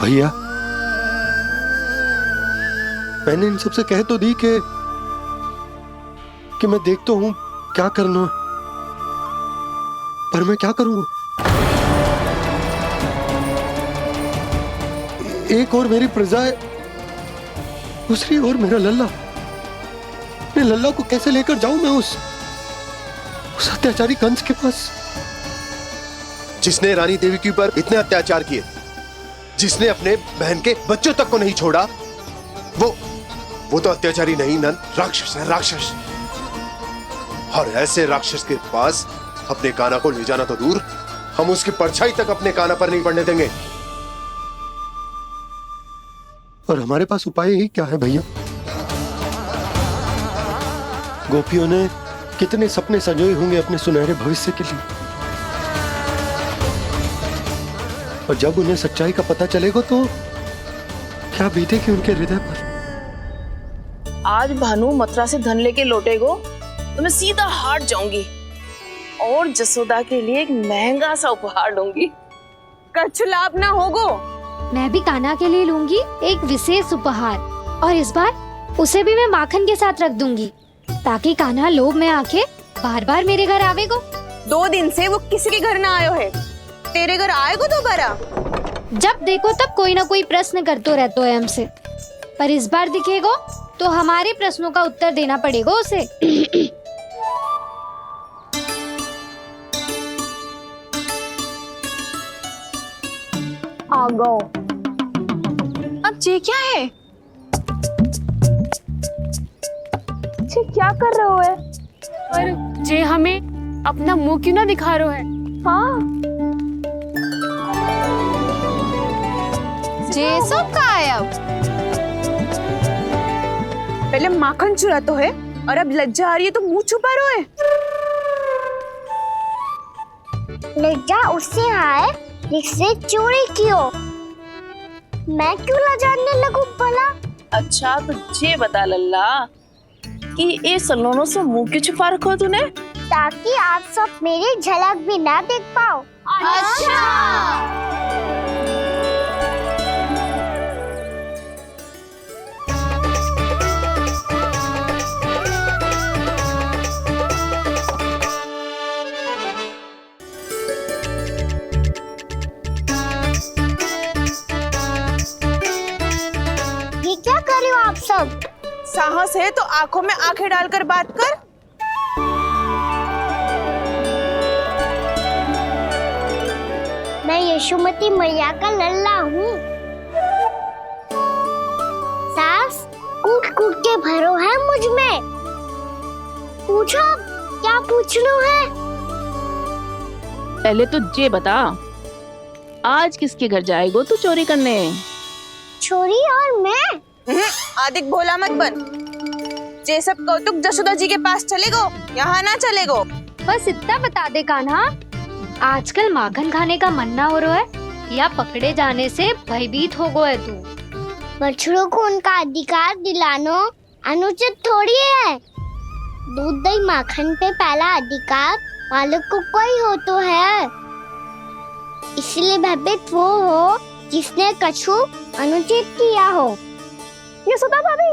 भैया, मैंने इन सबसे कह तो दी कि मैं देखता हूं क्या करना, पर मैं क्या करूंगा? एक और मेरी प्रजा है, दूसरी ओर मेरा लल्ला। मैं लल्ला को कैसे लेकर जाऊं मैं उस अत्याचारी कंस के पास, जिसने रानी देवी के ऊपर इतने अत्याचार किए, जिसने अपने बहन के बच्चों तक को नहीं छोड़ा, वो तो अत्याचारी नहीं नंद, राक्षस है, राक्षस। और ऐसे राक्षस के पास अपने कान्हा को ले जाना तो दूर, हम उसकी परछाई तक अपने कान्हा पर नहीं पड़ने देंगे। और हमारे पास उपाय ही क्या है भैया? गोपियों ने कितने सपने संजोए होंगे अपने सुनहरे भविष्य के लिए, और जब उन्हें सच्चाई का पता चलेगा तो क्या बीतेगी उनके हृदय पर। आज भानु मथुरा से धन लेके लौटेगो तो मैं सीधा हाट जाऊंगी और जसोदा के लिए एक महंगा सा उपहार दूंगी। कछु लाभ ना होगो। मैं भी कान्हा के लिए लूंगी एक विशेष उपहार, और इस बार उसे भी मैं माखन के साथ रख दूंगी, ताकि कान्हा लोभ में आके बार बार मेरे घर आवेगो। 2 दिन से वो किसी के घर ना आयो है, तेरे घर आएगो दोबारा? जब देखो तब कोई ना कोई प्रश्न करते रहते है हमसे, पर इस बार दिखेगा तो हमारे प्रश्नों का उत्तर देना पड़ेगा उसे। आ गो। अब ये क्या है? ये क्या कर रहे हो है? पर जे हमें अपना मुंह क्यों ना दिखा रहे है? हाँ, जे सब का है अब? पहले माखन चुरा तो है और अब लज्जा आ रही है तो मुंह छुपा रहे है। लज्जा उससे है जिससे चोरी की हो। मैं क्यों लजाने लगूं भला? अच्छा तो ये बता लल्ला कि ये सलोनों से मुंह क्यों छुपा रखो तूने? ताकि आप सब मेरी झलक भी ना देख पाओ। अच्छा। ये क्या कर रहे हो आप सब? साहस है तो आंखों में आंखें डालकर बात कर। मैं यशोमती मैया का लल्ला हूँ। सास कूट कूट के भरो है मुझ में। पूछो क्या पूछना है? पहले तो ये बता, आज किसके घर जाएगो तू चोरी करने? छोरी और मैं? आदिक भोला मत बन। ये सब कौतुक जसोदा जी के पास चलेगो, यहाँ ना चलेगो। बस इतना बता दे कान्हा, आजकल माखन खाने का मन ना हो रहा है या पकड़े जाने से भयभीत हो गए तू? बछड़ों को उनका अधिकार दिलाना अनुचित थोड़ी है। दूध दही माखन पे पहला अधिकार मालिक को कोई हो तो है। इसलिए भयभीत वो हो जिसने कछु अनुचित किया हो। यशोदा भाभी।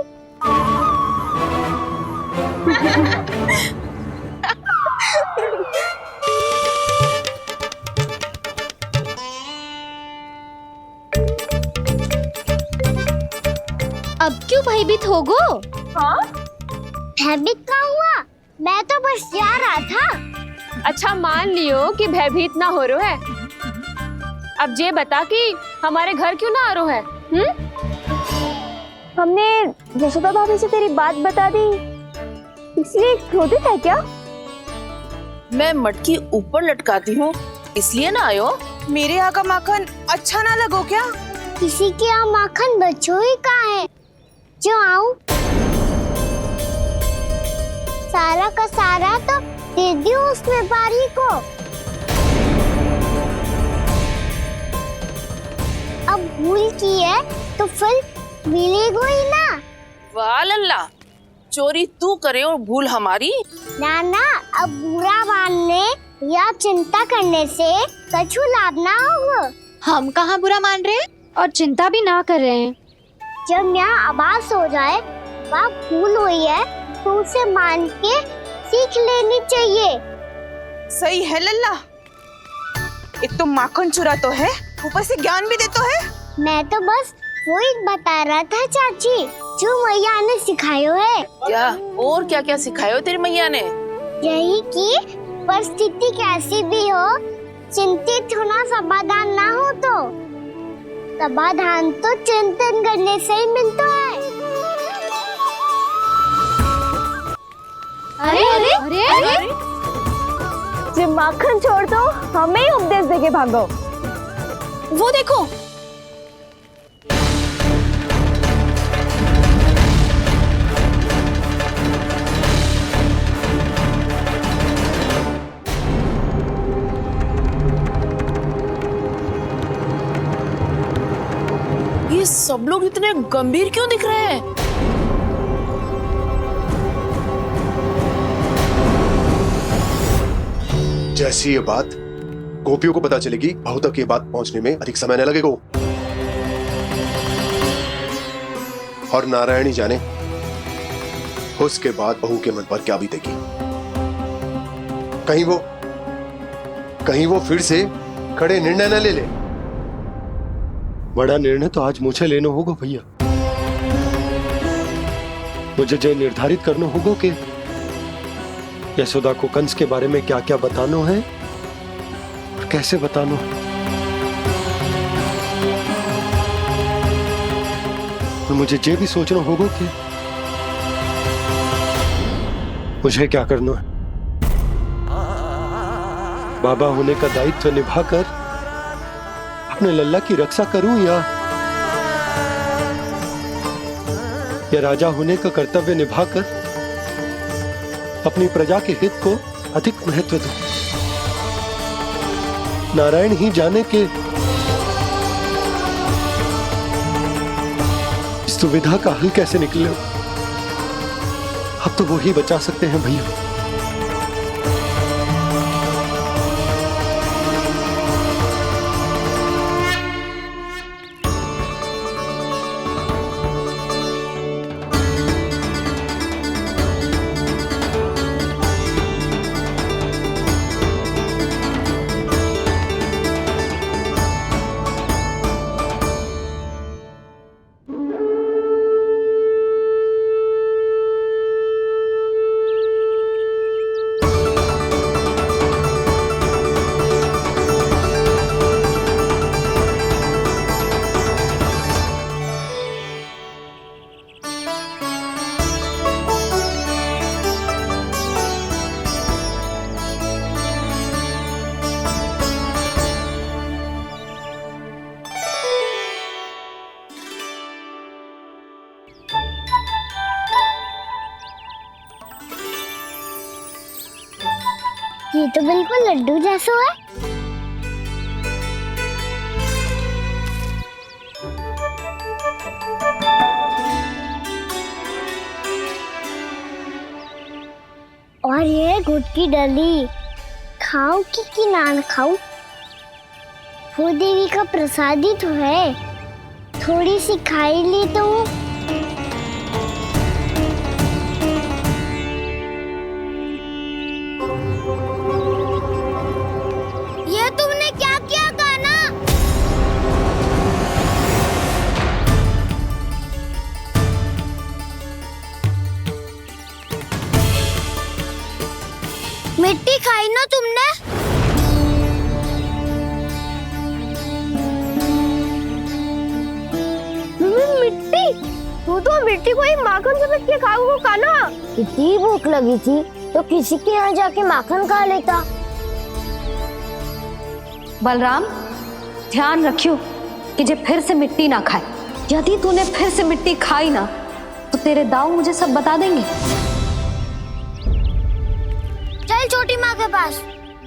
अब क्यों भयभीत हो गो? हाँ? भयभीत क्या हुआ? मैं तो बस जा रहा था। अच्छा मान लियो कि भयभीत ना हो रहा है। अब ये बता कि हमारे घर क्यों ना आ रहा है? हमने यशोदा भाभी से तेरी बात बता दी, इसलिए क्रोधित है क्या? मैं मटकी ऊपर लटकाती हूँ इसलिए ना आयो? मेरे यहाँ का माखन अच्छा ना लगो क्या? किसी के यहाँ माखन बच्चों ही कहाँ है जो आऊं? सारा का सारा तो दे दियो उस व्यापारी को। अब भूल की है तो फिर मिलेगो ही ना। वाह लल्ला, चोरी तू करे और भूल हमारी। ना ना, अब बुरा मानने या चिंता करने से कछु लाभ ना होगा। हम कहाँ बुरा मान रहे हैं और चिंता भी ना कर रहे हैं। जब यहाँ आभास हो जाए वहाँ भूल हुई है तो उसे मान के सीख लेनी चाहिए। सही है लल्ला, एक तो माखन चुरा तो है, ऊपर से ज्ञान भी दे तो है। मैं तो बस वही बता रहा था चाची जो मैया ने सिखायो है। क्या और क्या क्या सिखायो तेरी मैया ने? यही कि परिस्थिति कैसी भी हो चिंतित होना समाधान ना हो तो समाधान तो चिंतन करने से ही मिलता है। अरे अरे अरे, अरे? जब माखन छोड़ दो हमें ही उपदेश देके भागो। वो देखो, ये सब लोग इतने गंभीर क्यों दिख रहे हैं? जैसी ये बात गोपियों को पता चलेगी, बहू तक ये बात पहुंचने में अधिक समय न लगेगा। और नारायण ही जाने उसके बाद बहू के मन पर क्या बीतेगी। कहीं वो फिर से खड़े निर्णय न ले ले। बड़ा निर्णय तो आज मुझे लेना होगा भैया। मुझे जो निर्धारित करना होगा कि यशोदा को कंस के बारे में क्या क्या बताना है और कैसे बताना है। और मुझे ये भी सोचना होगा कि मुझे क्या करना है। बाबा होने का दायित्व निभाकर अपने लल्ला की रक्षा करूं या राजा होने का कर्तव्य निभाकर अपनी प्रजा के हित को अधिक महत्व दूं। नारायण ही जाने के इस दुविधा का हल कैसे निकले। अब तो वो ही बचा सकते हैं भैया। ये तो बिल्कुल लड्डू जैसा है। और ये गुड़ की डली खाऊं कि ना खाऊं? वो देवी का प्रसाद ही तो है, थोड़ी सी खाई ली तो। ये तुमने क्या किया कान्हा? मिट्टी खाई ना तुमने? मिट्टी? तू तो मिट्टी को ही माखन से मिट्टी खाओगे कान्हा। इतनी भूख लगी थी तो किसी के यहाँ जाके माखन खा लेता। बलराम, ध्यान रखियो कि जे फिर से मिट्टी ना खाए। यदि तूने फिर से मिट्टी खाई ना तो तेरे दाऊ मुझे सब बता देंगे। चल छोटी माँ के पास।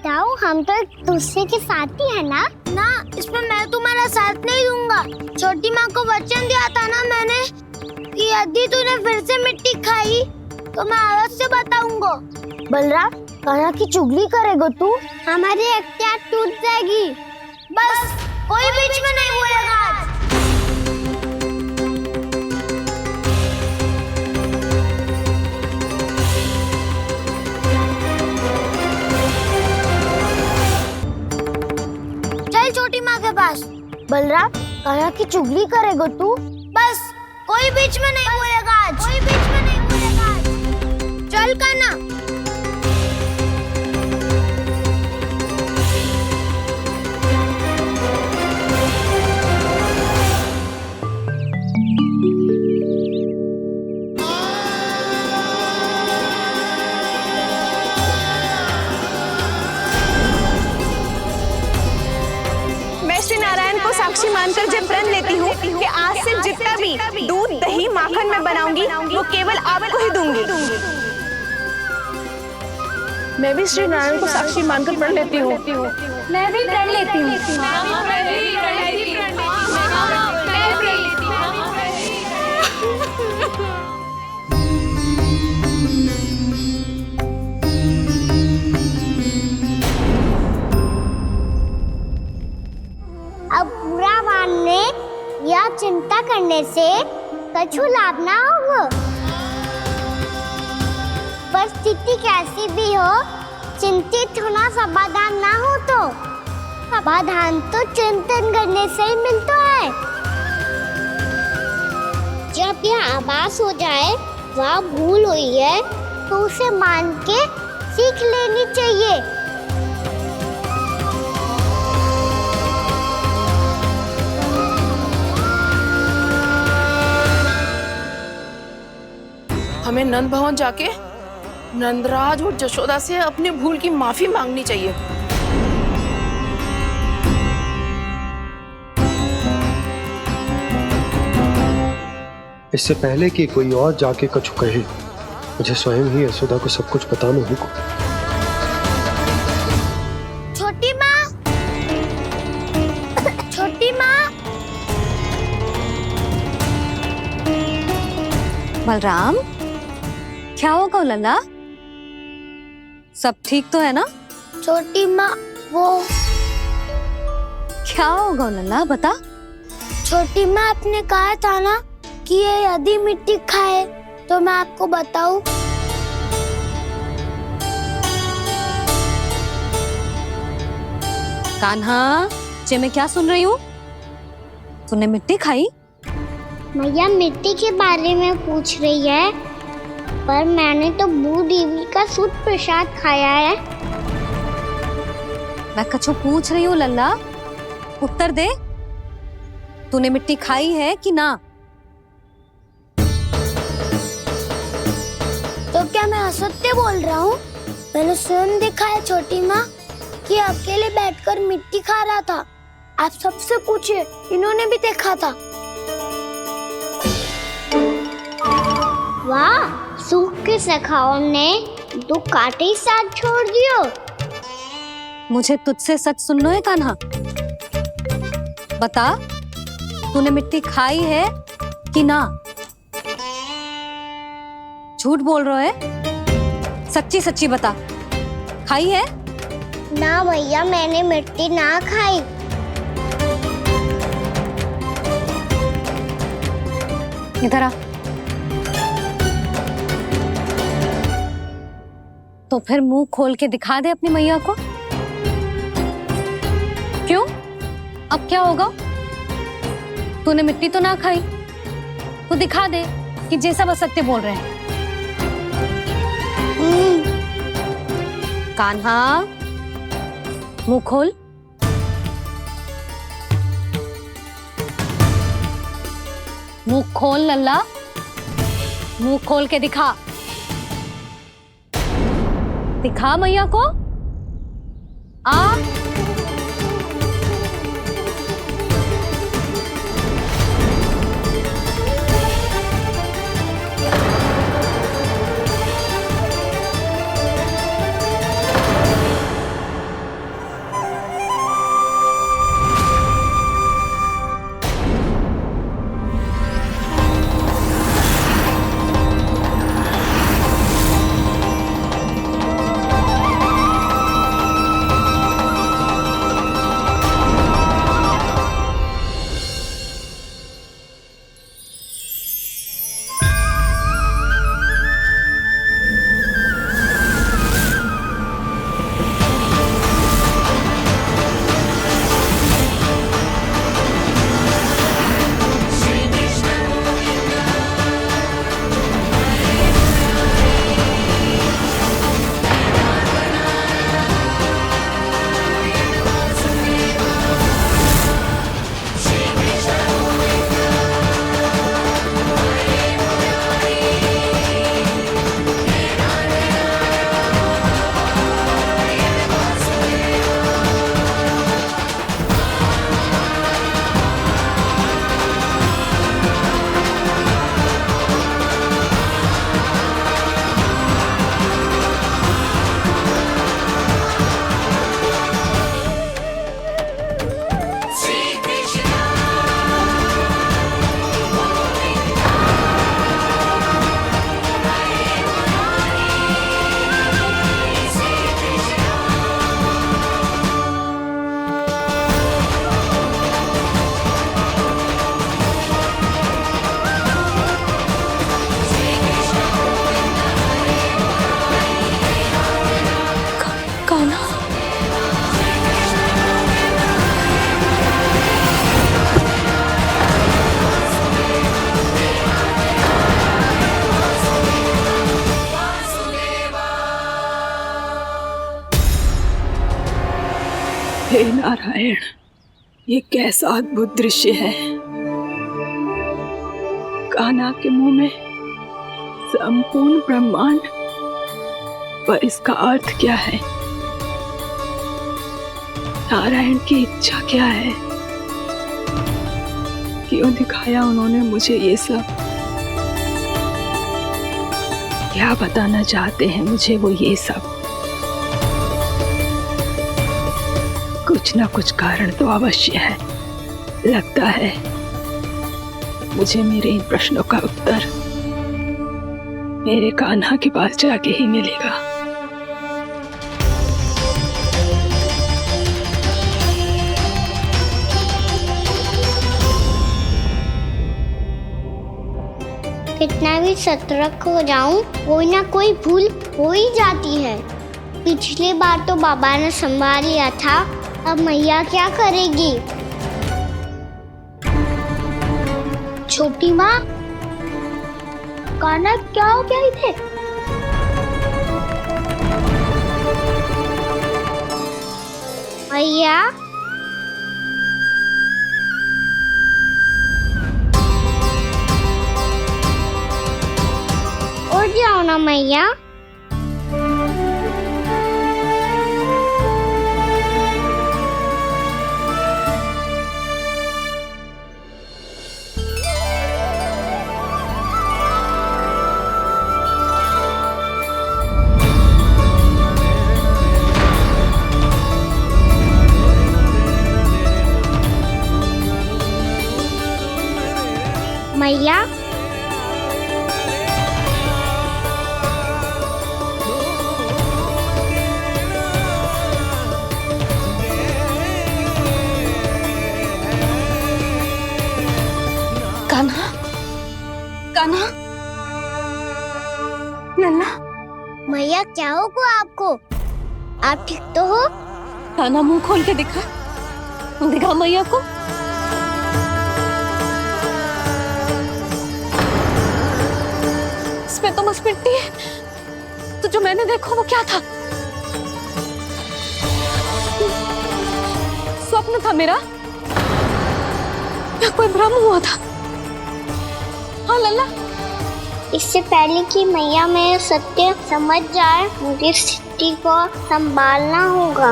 दाऊ, हम तो एक दूसरे के साथी है ना? ना, इसमें मैं तुम्हारा साथ नहीं दूंगा। छोटी माँ को वचन दिया था ना मैंने कि यदि तूने फिर से मिट्टी खाई तो मैं अवश्य बताऊंगा। बलराम, कान्हा की चुगली करेगा तू? हमारी अख्तियार टूट जाएगी। बस कोई बीच में नहीं बोलेगा आज। चल छोटी माँ के पास। बलराम, कान्हा की चुगली करेगा तू? बस कोई बीच में नहीं बोलेगा आज। कोई बीच में नहीं बोलेगा आज। चल कान्हा। मैं श्री नारायण को साक्षी मानकर जब प्रण लेती हूँ कि आज से जितना भी दूध दही माखन मैं बनाऊंगी वो केवल आपको ही दूंगी। मैं भी श्री नारायण को साक्षी मानकर प्रण लेती हूँ। मैं भी प्रण लेती हूँ। अब बुरा मानने या चिंता करने से कछु लाभ ना होगा। परिस्थिति कैसी भी हो, चिंतित होना समाधान ना हो तो समाधान तो चिंतन करने से ही मिलता है। है। जब यह आभास हो जाए वह भूल हुई है तो उसे मान के सीख लेनी चाहिए। हमें नंद भवन जाके नंदराज और जशोदा से अपनी भूल की माफी मांगनी चाहिए। इससे पहले कि कोई और जाके कछु कहे, मुझे स्वयं ही यशोदा को सब कुछ बताना होगा। छोटी माँ, छोटी माँ। बलराम, क्या होगा लल्ला? सब ठीक तो है ना? छोटी माँ, वो क्या होगा लल्ला, बता। छोटी माँ, आपने कहा था ना कि ये यदि मिट्टी खाए तो मैं आपको बताऊं। कान्हा, जे मैं क्या सुन रही हूँ? तूने मिट्टी खाई? मैया मिट्टी के बारे में पूछ रही है, पर मैंने तो भू देवी का शुद्ध प्रसाद खाया है। मैं कछु पूछ रही हूँ लल्ला, उत्तर दे। तूने मिट्टी खाई है कि ना? तो क्या मैं असत्य बोल रहा हूँ? मैंने स्वयं देखा है छोटी माँ कि अकेले बैठकर मिट्टी खा रहा था। आप सबसे पूछिए, इन्होंने भी देखा था। वाह, सूख के सखाओं ने दो कांटे ही साथ छोड़ दियो। मुझे तुझसे सच सुनना है कान्हा। बता, तूने मिट्टी खाई है कि ना? झूठ बोल रहा है, सच्ची सच्ची बता, खाई है? ना भैया, मैंने मिट्टी ना खाई। इधर आ। तो फिर मुंह खोल के दिखा दे अपनी मैया को। क्यों? अब क्या होगा? तूने मिट्टी तो ना खाई, तो दिखा दे कि जैसा वो सत्य बोल रहे हैं। कान्हा, मुंह खोल। मुंह खोल लल्ला, मुंह खोल के दिखा। दिखा मैया को। आ हे नारायण, ये कैसा अद्भुत दृश्य है। कान्हा के मुंह में संपूर्ण ब्रह्मांड, पर इसका अर्थ क्या है? नारायण की इच्छा क्या है? क्यों दिखाया उन्होंने मुझे ये सब? क्या बताना चाहते हैं मुझे वो ये सब? कुछ ना कुछ कारण तो अवश्य है। लगता है मुझे मेरे इन प्रश्नों का उत्तर मेरे कान्हा के पास जाके ही मिलेगा। कितना भी सतर्क हो जाऊं, कोई ना कोई भूल हो ही जाती है। पिछली बार तो बाबा ने संभाल लिया था, अब मैया क्या करेगी? छोटी माँ, कान्हा क्या हो गया इधर? मैया, उठ जाओ ना मैया। मैया, कान्हा, कान्हा, लल्ला। मैया क्या होगा आपको? आप ठीक तो हो? कान्हा, मुंह खोल के दिखा, दिखा मैया को। इसमें तो बस मिट्टी है, तो जो मैंने देखा वो क्या था? स्वप्न था मेरा या कोई भ्रम हुआ था? हाँ लल्ला, इससे पहले कि मैया मेरे सत्य समझ जाए, मुझे स्थिति को संभालना होगा।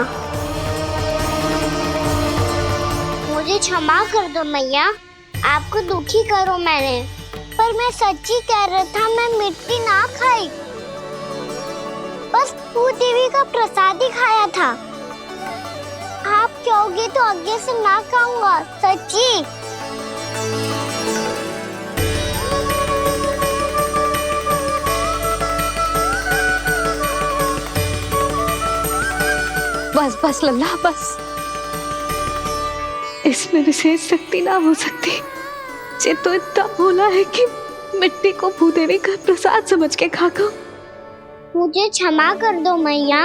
मुझे क्षमा कर दो मैया, आपको दुखी करो मैंने, पर मैं सच्ची कह रहा था। मैं मिट्टी ना खाई, बस भू देवी का प्रसाद ही खाया था। आप कहोगे तो आगे से ना खाऊंगा, सच्ची। बस बस लल्ला, बस। इसमें विशेष शक्ति ना हो सकती। ये तो इतना भोला है कि मिट्टी को भूदेवी का प्रसाद समझ के खा गो। मुझे क्षमा कर दो मैया।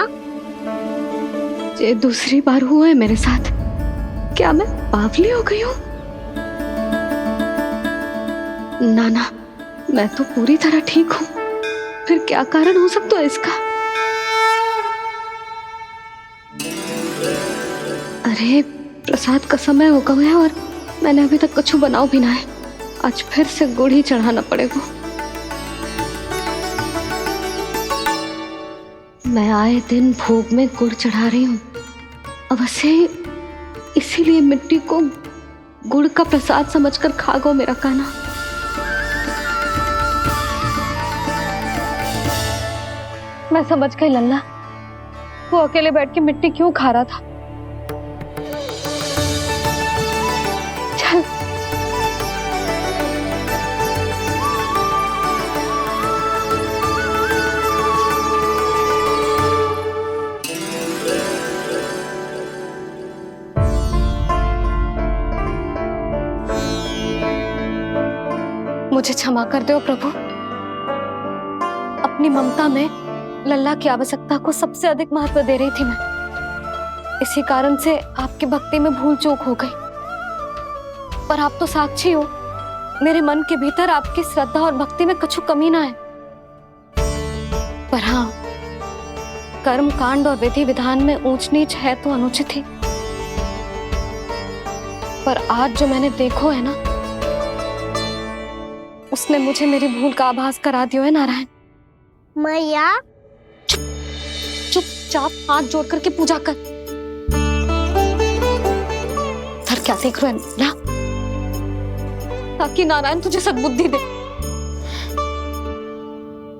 ये दूसरी बार हुआ है मेरे साथ। क्या मैं बावली हो गई हूँ? ना ना, मैं तो पूरी तरह ठीक हूँ। फिर क्या कारण हो सकता है इसका? अरे प्रसाद का समय हो गया है और मैंने अभी तक कुछ बनाओ भी ना है। आज फिर से गुड़ ही चढ़ाना पड़ेगा। मैं आए दिन भोग में गुड़ चढ़ा रही हूँ, अवश्य इसीलिए मिट्टी को गुड़ का प्रसाद समझकर खा गो मेरा कान्हा। मैं समझ गई लल्ला, वो अकेले बैठ के मिट्टी क्यों खा रहा था। चल मुझे क्षमा कर दो प्रभु। अपनी ममता में लल्ला की आवश्यकता को सबसे अधिक महत्व दे रही थी मैं। इसी कारण से आपकी भक्ति में भूल चूक हो गई। पर आप तो साक्षी हो, मेरे मन के भीतर आपकी श्रद्धा और भक्ति में कुछ कमी ना है। पर हाँ, कर्म कांड और विधि विधान में ऊंच नीच है तो अनुचित ही। पर आज जो मैंने देखो है ना, उसने मुझे मेरी भूल का आभास करा दिया है नारायण। मैया चुपचाप हाथ जोड़ करके पूजा कर। सर क्या देख रहे हैं ना, ताकि नारायण तुझे सद्बुद्धि दे।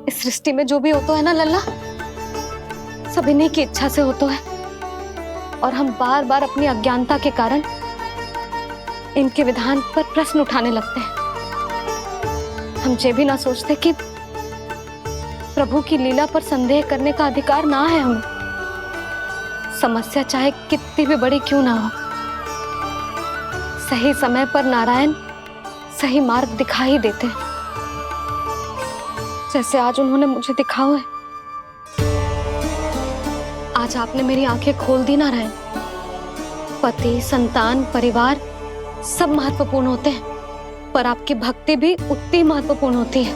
इस सृष्टि में जो भी होता है ना लल्ला, सब इन्हीं की इच्छा से होता है, और हम बार बार अपनी अज्ञानता के कारण इनके विधान पर प्रश्न उठाने लगते हैं। हम ये भी ना सोचते कि प्रभु की लीला पर संदेह करने का अधिकार ना है हमें। समस्या चाहे कितनी भी बड़ी क्यों ना हो, सही समय पर नारायण सही मार्ग दिखा ही देते हैं, जैसे आज उन्होंने मुझे दिखाओ है। आज आपने मेरी आंखें खोल दी नारायण। पति, संतान, परिवार सब महत्वपूर्ण होते हैं, पर आपकी भक्ति भी उतनी महत्वपूर्ण होती है।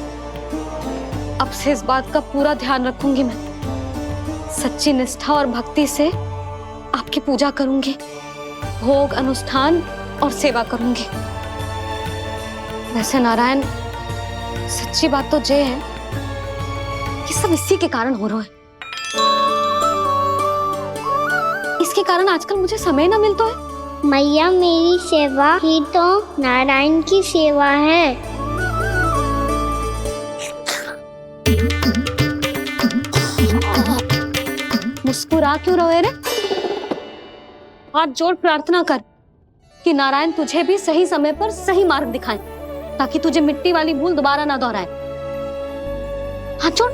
अब से इस बात का पूरा ध्यान रखूंगी मैं। सच्ची निष्ठा और भक्ति से आपकी पूजा करूंगी, भोग, अनुष्ठान और सेवा करूंगी। वैसे नारायण, सच्ची बात तो ये है कि सब इसी के कारण हो रहा है। इसके कारण आजकल मुझे समय ना मिलता है। मैया, मेरी सेवा ही तो नारायण की सेवा है। मुस्कुरा क्यों रहे रे? हाथ जोड़ प्रार्थना कर कि नारायण तुझे भी सही समय पर सही मार्ग दिखाएं, ताकि तुझे मिट्टी वाली भूल दोबारा ना दोहराए। हाथ जोड़।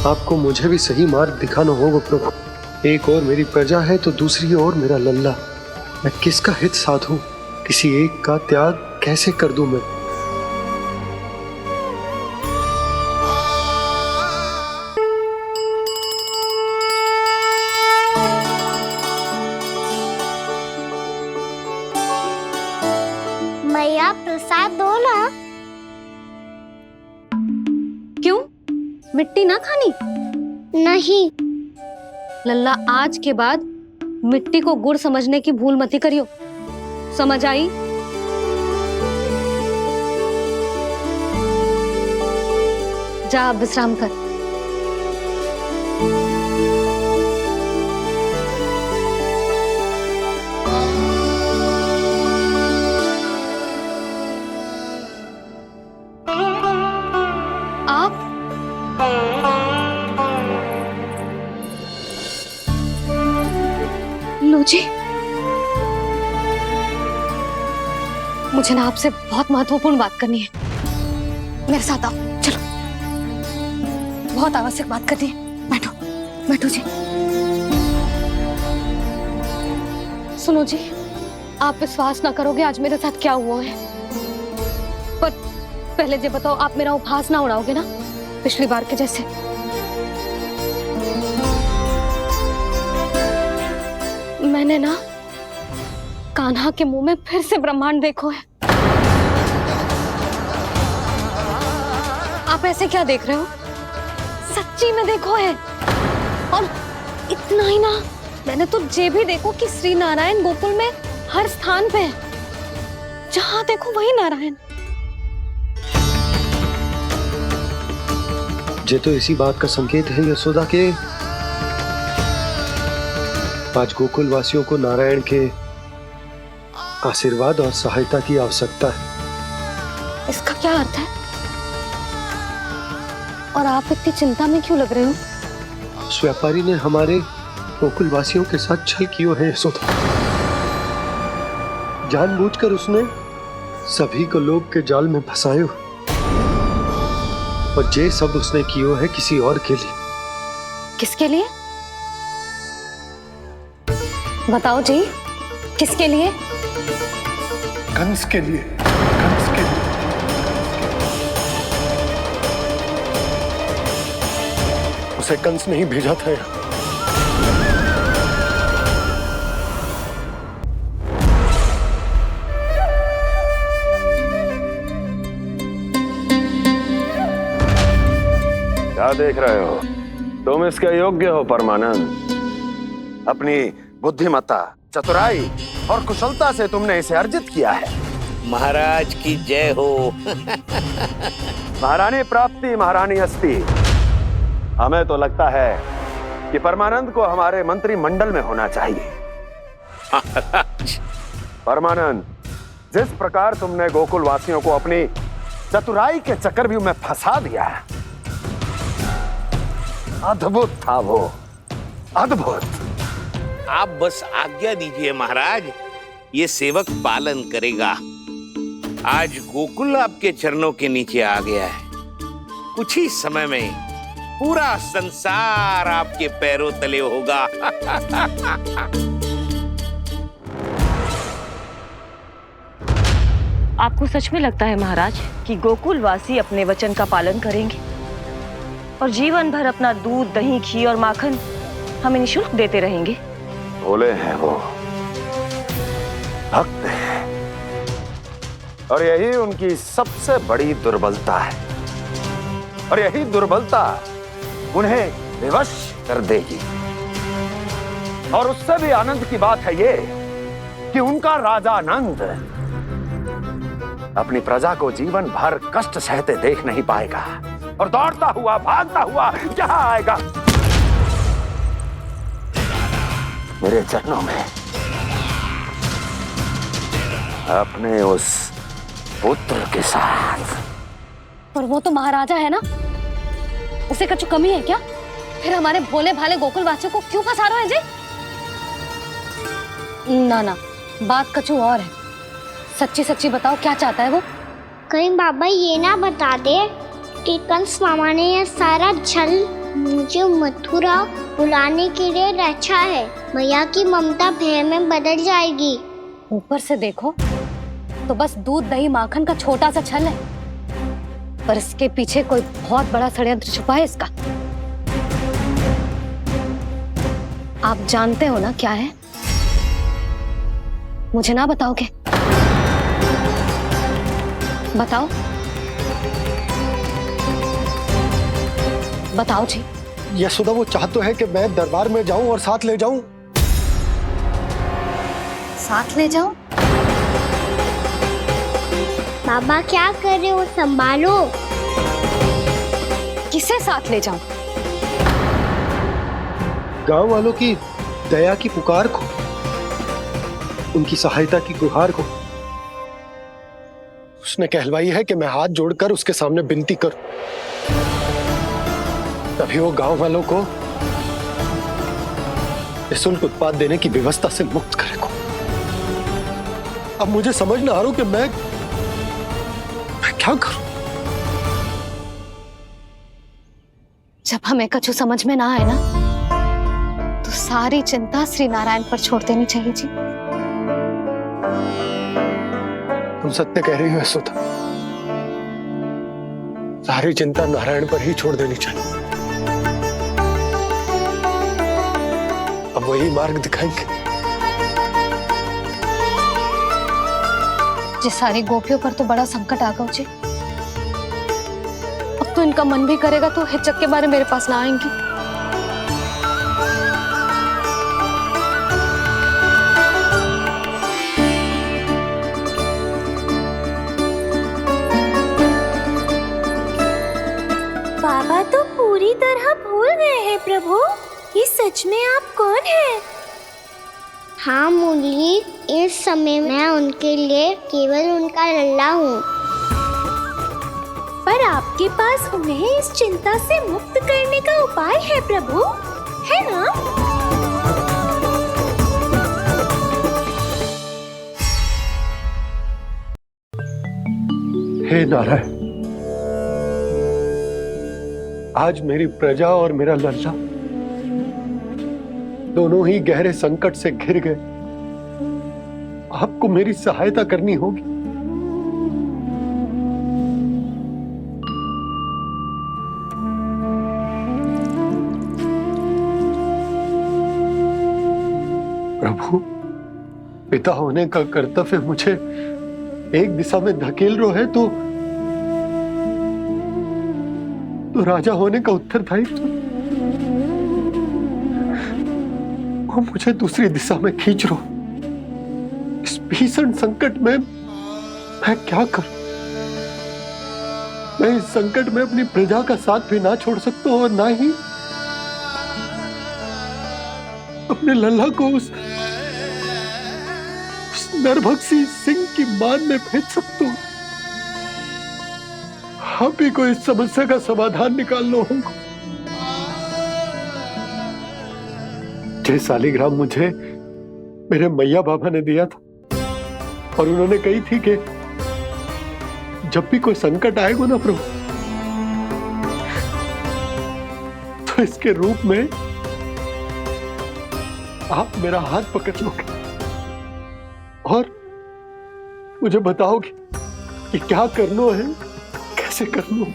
आपको मुझे भी सही मार्ग दिखाना होगा प्रभु। एक और मेरी प्रजा है तो दूसरी ओर मेरा लल्ला। मैं किसका हित साधूं? किसी एक का त्याग कैसे कर दूं मैं? मैया, प्रसाद दो ना। क्यों? मिट्टी ना खानी? नहीं। लल्ला, आज के बाद मिट्टी को गुड़ समझने की भूल मत करियो। समझ आई? जा विश्राम कर। आप लो जी, मुझे ना आपसे बहुत महत्वपूर्ण बात करनी है। मेरे साथ आओ, चलो। बहुत आवश्यक बात करनी है। बैठो, बैठो जी। सुनो जी, आप विश्वास ना करोगे आज मेरे साथ क्या हुआ है। पर पहले ये बताओ, आप मेरा उपहास ना उड़ाओगे ना, पिछली बार के जैसे? मैंने ना कान्हा के मुंह में फिर से ब्रह्मांड देखो है। आप ऐसे क्या देख रहे हो? सच्ची में देखो है। और इतना ही ना, मैंने तो ये भी देखो कि श्री नारायण गोकुल में हर स्थान पे है। जहां देखो वही नारायण। ये तो इसी बात का संकेत है यशोदा के आज गोकुल वासियों को नारायण के आशीर्वाद और सहायता की आवश्यकता है। इसका क्या अर्थ है? और आप इतनी चिंता में क्यों लग रहे हो? उस व्यापारी ने हमारे गोकुल वासियों के साथ छल किया है यशोदा। जानबूझकर उसने सभी को लोभ के जाल में फंसायो, और ये सब उसने किया है किसी और के लिए। किसके लिए? बताओ जी, किसके लिए? कंस के लिए। कंस के लिए। उसे कंस नहीं भेजा था यहाँ। क्या देख रहे हो? तुम इसके योग्य हो परमानंद। अपनी बुद्धिमत्ता चतुराई और कुशलता से तुमने इसे अर्जित किया है। महाराज की जय हो। महारानी प्राप्ति महारानी अस्ति। हमें तो लगता है कि परमानंद को हमारे मंत्रिमंडल में होना चाहिए। परमानंद, जिस प्रकार तुमने गोकुल वासियों को अपनी चतुराई के चक्रव्यूह में फंसा दिया, अद्भुत था वो, अद्भुत। आप बस आज्ञा दीजिए महाराज, ये सेवक पालन करेगा। आज गोकुल आपके चरणों के नीचे आ गया है। कुछ ही समय में पूरा संसार आपके पैरों तले होगा। आपको सच में लगता है महाराज कि गोकुल वासी अपने वचन का पालन करेंगे और जीवन भर अपना दूध, दही, घी और माखन हमें निःशुल्क देते रहेंगे? भोले हैं वो, भक्त हैं, और यही उनकी सबसे बड़ी दुर्बलता है। और यही दुर्बलता उन्हें विवश कर देगी। और उससे भी आनंद की बात है ये कि उनका राजा नंद अपनी प्रजा को जीवन भर कष्ट सहते देख नहीं पाएगा और दौड़ता हुआ, भागता हुआ यहां आएगा मेरे चरणों में, अपने उस पुत्र के साथ। पर वो तो महाराजा है ना, उसे कुछ कमी है क्या? फिर हमारे भोले भाले गोकुल वासियों को क्यों फंसा रहे हैं जी? ना ना, बात कछु और है। सच्ची सच्ची बताओ, क्या चाहता है वो? कहीं बाबा ये ना बता दे कि कंस मामा ने यह सारा छल मुझे मथुरा बुलाने के लिए रचा है। मैया की ममता भय में बदल जाएगी। ऊपर से देखो तो बस दूध, दही, माखन का छोटा सा छल है, पर इसके पीछे कोई बहुत बड़ा षड्यंत्र छुपा है इसका। आप जानते हो ना क्या है? मुझे ना बताओगे? बताओ बताओ जी। यशोदा, वो चाह तो है कि मैं दरबार में जाऊं और साथ ले जाऊं। साथ ले जाऊं? बाबा क्या कर रहे हो, संभालो। किसे साथ ले जाऊं? गांव वालों की दया की पुकार को, उनकी सहायता की गुहार को। उसने कहलवाई है कि मैं हाथ जोड़कर उसके सामने विनती करूं, तभी वो गांव वालों को निःशुल्क उत्पाद देने की व्यवस्था से मुक्त करेगा। अब मुझे समझ ना आ रहा कि मैं क्या करूं। जब हमें कछु समझ में ना आए ना, तो सारी चिंता श्री नारायण पर छोड़ देनी चाहिए जी। तुम सत्य कह रही हो यशोदा, सारी चिंता नारायण पर ही छोड़ देनी चाहिए। अब वही मार्ग दिखाएंगे। जिस सारी गोपियों पर तो बड़ा संकट आ गया जी। अब तो इनका मन भी करेगा तो हिचक के बारे मेरे पास ना आएंगी। बाबा तो पूरी तरह भूल गए हैं प्रभु, ये सच में आप कौन हैं? हाँ मुरली, इस समय मैं उनके लिए केवल उनका लल्ला हूँ। पर आपके पास उन्हें इस चिंता से मुक्त करने का उपाय है प्रभु, है ना? हे नारायण, आज मेरी प्रजा और मेरा लल्ला दोनों ही गहरे संकट से घिर गए। आपको मेरी सहायता करनी होगी। प्रभु, पिता होने का कर्तव्य मुझे एक दिशा में धकेल रहा है तो राजा होने का उत्तरदायित्व वो मुझे दूसरी दिशा में खींच रहा। भीषण संकट में मैं क्या करूं? मैं इस संकट में अपनी प्रजा का साथ भी ना छोड़ सकता हूं और ना ही अपने लल्ला को उस नरभक्षी सिंह की मान में भेज सकता हूं। आप ही को इस समस्या का समाधान निकालना होगा। जय सालिग्राम मुझे मेरे मैया बाबा ने दिया था और उन्होंने कही थी कि जब भी कोई संकट आएगा ना प्रभु, तो इसके रूप में आप मेरा हाथ पकड़ लोगे और मुझे बताओगे कि क्या करना है, कैसे करना है।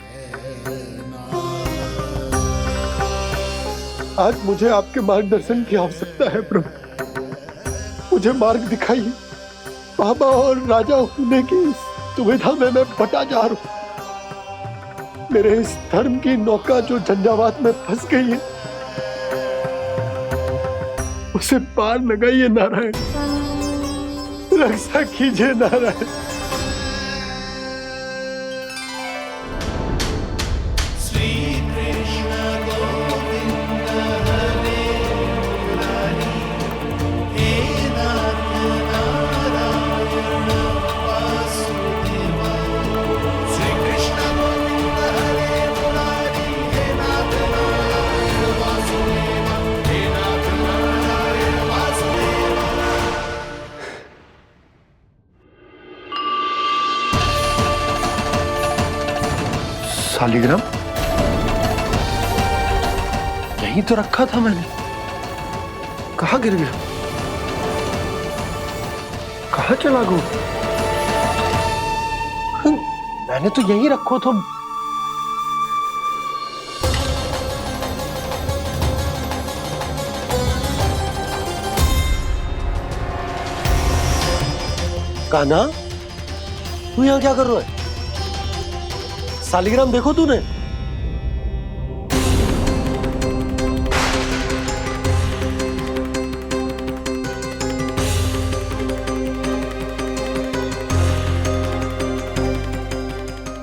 आज मुझे आपके मार्गदर्शन की आवश्यकता है प्रभु। मुझे मार्ग दिखाइए। बाबा और राजा होने की दुविधा में मैं बटा जा रहा हूं। मेरे इस धर्म की नौका जो झंझावात में फंस गई है, उसे पार लगाइए नारायण। रक्षा कीजिए नारायण। सालिग्राम यहीं तो रखा था मैंने। कहाँ गिर गया? कहाँ चला गया? मैंने तो यहीं रखो था। कान्हा, तू यहाँ क्या कर रहा है? सालिग्राम देखो तूने?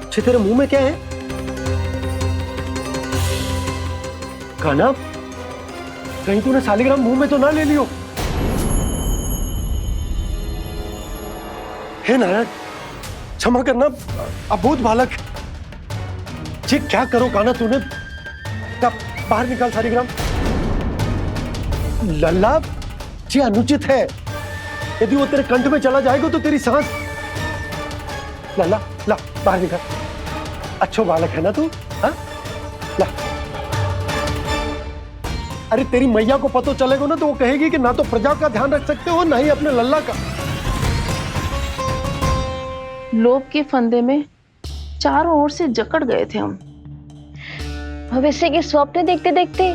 अच्छे, तेरे मुंह में क्या है? कान्हा, कहीं तूने सालिग्राम मुंह में तो ना ले लियो? हे नारायण, क्षमा करना, अबोध बालक। जी क्या करो कान्हा तूने? बाहर निकाल सालिग्राम। लल्ला, जी अनुचित है। यदि वो तेरे कंठ में चला जाएगा तो तेरी सांस। लल्ला, ला बाहर निकाल। अच्छो बालक है ना तू? हाँ, ला। अरे तेरी मैया को पता चलेगा ना तो वो कहेगी कि ना तो प्रजा का ध्यान रख सकते हो ना ही अपने लल्ला का। लोभ के फंदे में चारों ओर से जकड़ गए थे हम। भविष्य के स्वप्न देखते देखते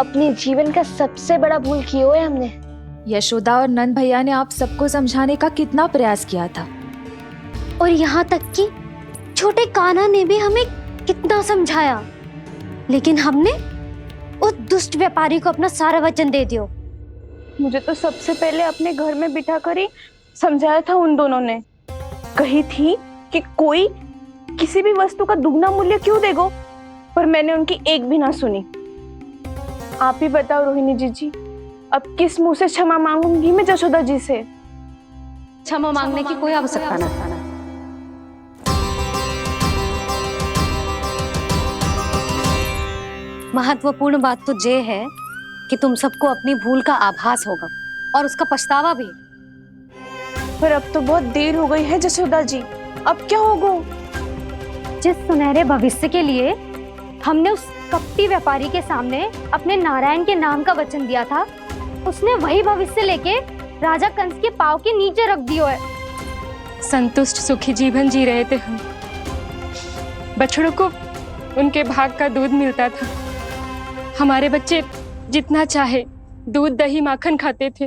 अपने जीवन का सबसे बड़ा भूल किया है हमने। यशोदा और नंद भैया ने आप सबको समझाने का कितना प्रयास किया था, और यहाँ तक कि छोटे कान्हा ने भी हमें कितना समझाया, लेकिन हमने उस दुष्ट व्यापारी को अपना सारा वचन दे दिया। मुझे तो सबसे पहले अपने घर में बिठा कर ही समझाया था उन दोनों ने। कही थी कि कोई किसी भी वस्तु का दुगना मूल्य क्यों देगा, पर मैंने उनकी एक भी ना सुनी। आप ही बताओ रोहिणी जी, अब किस मुंह से क्षमा मांगूंगी मैं जशोदा जी से? क्षमा मांगने की कोई आवश्यकता ना था। महत्वपूर्ण बात तो ये है कि तुम सबको अपनी भूल का आभास होगा और उसका पछतावा भी। पर अब तो बहुत देर हो गई है जशोदा जी, अब क्या होगा? जिस सुनहरे भविष्य के लिए हमने उस कपटी व्यापारी के सामने अपने नारायण के नाम का वचन दिया था, उसने वही भविष्य लेके राजा कंस के पांव के नीचे रख दिया है। संतुष्ट सुखी जीवन जी रहे थे हम। बछड़ों को उनके भाग का दूध मिलता था। हमारे बच्चे जितना चाहे दूध दही माखन खाते थे।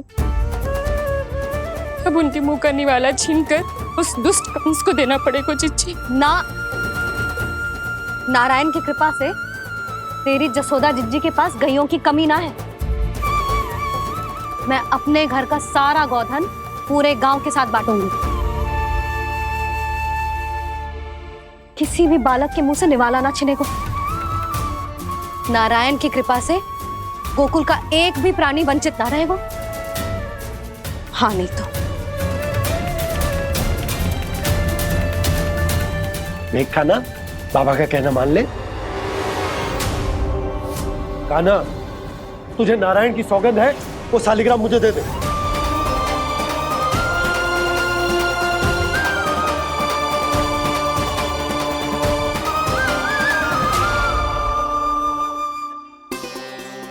अब उनके मुंह का निवाला छीनकर उस दुष्ट कंस को देना पड़ेगा चिच्ची। ना, नारायण की कृपा से तेरी जसोदा जिज्जी के पास गैयों की कमी ना है। मैं अपने घर का सारा गोधन पूरे गांव के साथ बांटूंगी। किसी भी बालक के मुंह से निवाला ना छिने को। नारायण की कृपा से गोकुल का एक भी प्राणी वंचित ना रहेगा। हाँ नहीं तो देख कान्हा, बाबा का कहना मान ले। कान्हा, तुझे नारायण की सौगंध है, वो शालिग्राम मुझे दे दे।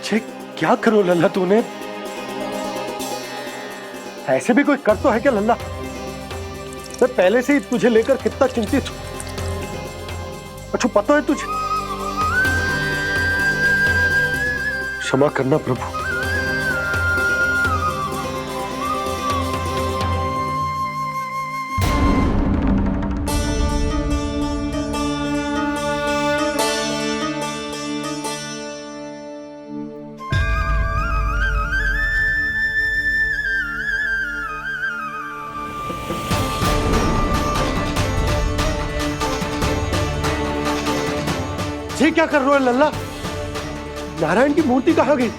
छे, क्या करो लल्ला तूने? ऐसे भी कोई कर तो है क्या लल्ला? मैं पहले से ही तुझे लेकर कितना चिंतित हूं। अच्छा पता है तुझे? क्षमा करना प्रभु। ये क्या कर रहे हो लल्ला? नारायण की मूर्ति कहाँ गई?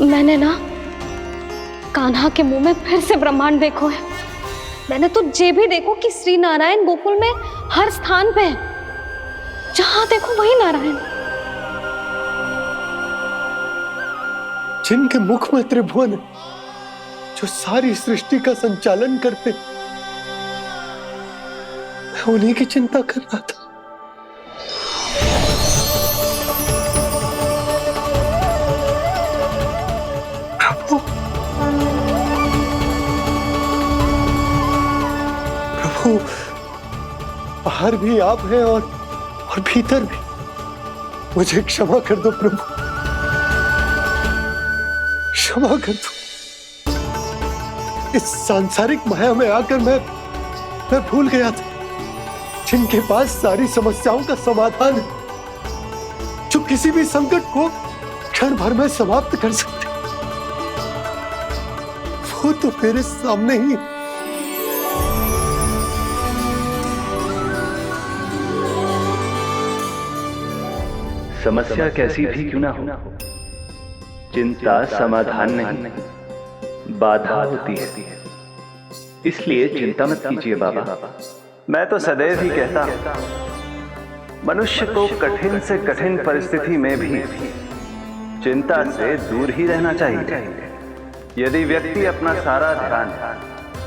मैंने ना कान्हा के मुंह में फिर से ब्रह्मांड देखो है। मैंने तो ये भी देखो कि श्री नारायण गोकुल में हर स्थान पे है। जहां देखो वही नारायण। जिनके मुख में त्रिभुवन है, जो सारी सृष्टि का संचालन करते, मैं उन्हीं की चिंता कर रहा था। प्रभु, बाहर भी आप हैं और भीतर भी। मुझे क्षमा कर दो प्रभु, क्षमा कर दो। इस सांसारिक माया में आकर मैं भूल गया था जिनके पास सारी समस्याओं का समाधान है, जो किसी भी संकट को क्षण भर में समाप्त कर सकते, वो तो मेरे सामने ही। समस्या कैसी भी क्यों ना हो, चिंता समाधान नहीं, बाधा होती है। इसलिए चिंता मत कीजिए बाबा। मैं तो सदैव ही कहता हूं, मनुष्य को कठिन से कठिन परिस्थिति में भी चिंता से दूर ही रहना चाहिए। यदि व्यक्ति अपना सारा ध्यान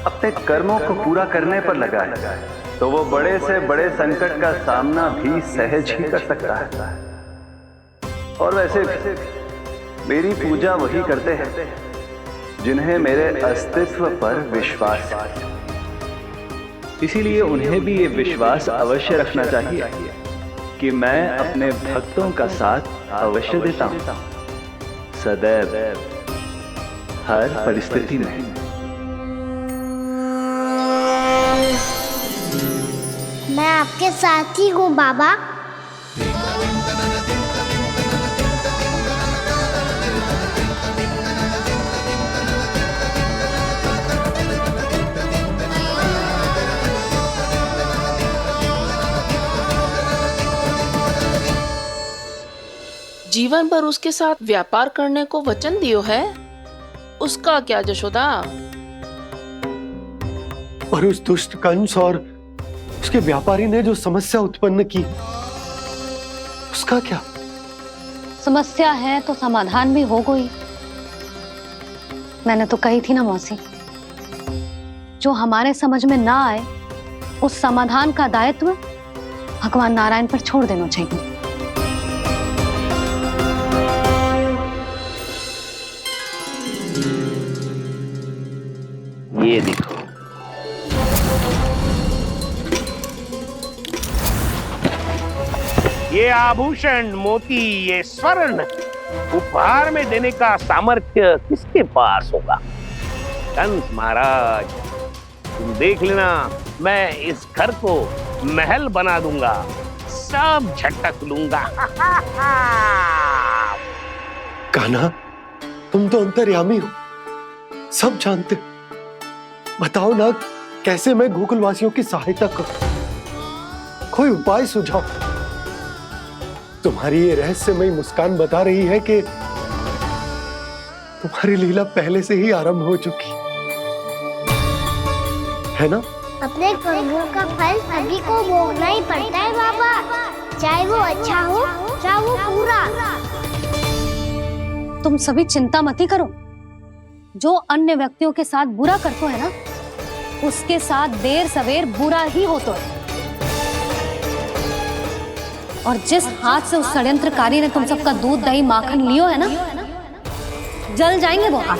अपने कर्मों को पूरा करने पर लगाए, तो वो बड़े से बड़े संकट का सामना भी सहज ही कर सकता है। और वैसे भी मेरी पूजा वही करते हैं जिन्हें मेरे अस्तित्व पर विश्वास है। इसीलिए उन्हें भी ये विश्वास अवश्य रखना चाहिए कि मैं अपने भक्तों का साथ अवश्य देता हूं, सदैव, हर परिस्थिति में। मैं आपके साथ ही हूँ बाबा। जीवन भर उसके साथ व्यापार करने को वचन दियो है, उसका क्या जशोदा? और उस दुष्ट कंस और उसके व्यापारी ने जो समस्या उत्पन्न की, उसका क्या? समस्या है तो समाधान भी हो गई। मैंने तो कही थी ना मौसी, जो हमारे समझ में ना आए उस समाधान का दायित्व भगवान नारायण पर छोड़ देना चाहिए। ये देखो, ये आभूषण, मोती, ये स्वर्ण उपहार में देने का सामर्थ्य किसके पास होगा? कंस महाराज, तुम देख लेना, मैं इस घर को महल बना दूंगा, सब झटक लूंगा। कान्हा, तुम तो अंतर्यामी हो, सब जानते हो। बताओ ना, कैसे मैं गोकुलवासियों की सहायता करूं? कोई उपाय सुझाओ। तुम्हारी ये रहस्यमयी मुस्कान बता रही है कि तुम्हारी लीला पहले से ही आरंभ हो चुकी है ना? अपने कर्मों का फल सभी को भोगना ही पड़ता है बाबा, चाहे वो अच्छा हो चाहे वो बुरा। तुम सभी चिंता मत ही करो। जो अन्य व्यक्तियों के साथ बुरा करते है ना, उसके साथ देर सवेर बुरा ही होता है। और जिस हाथ से उस षड्यंत्रकारी ने तुम सबका दूध दही माखन लियो है ना, जल जाएंगे वो हाथ,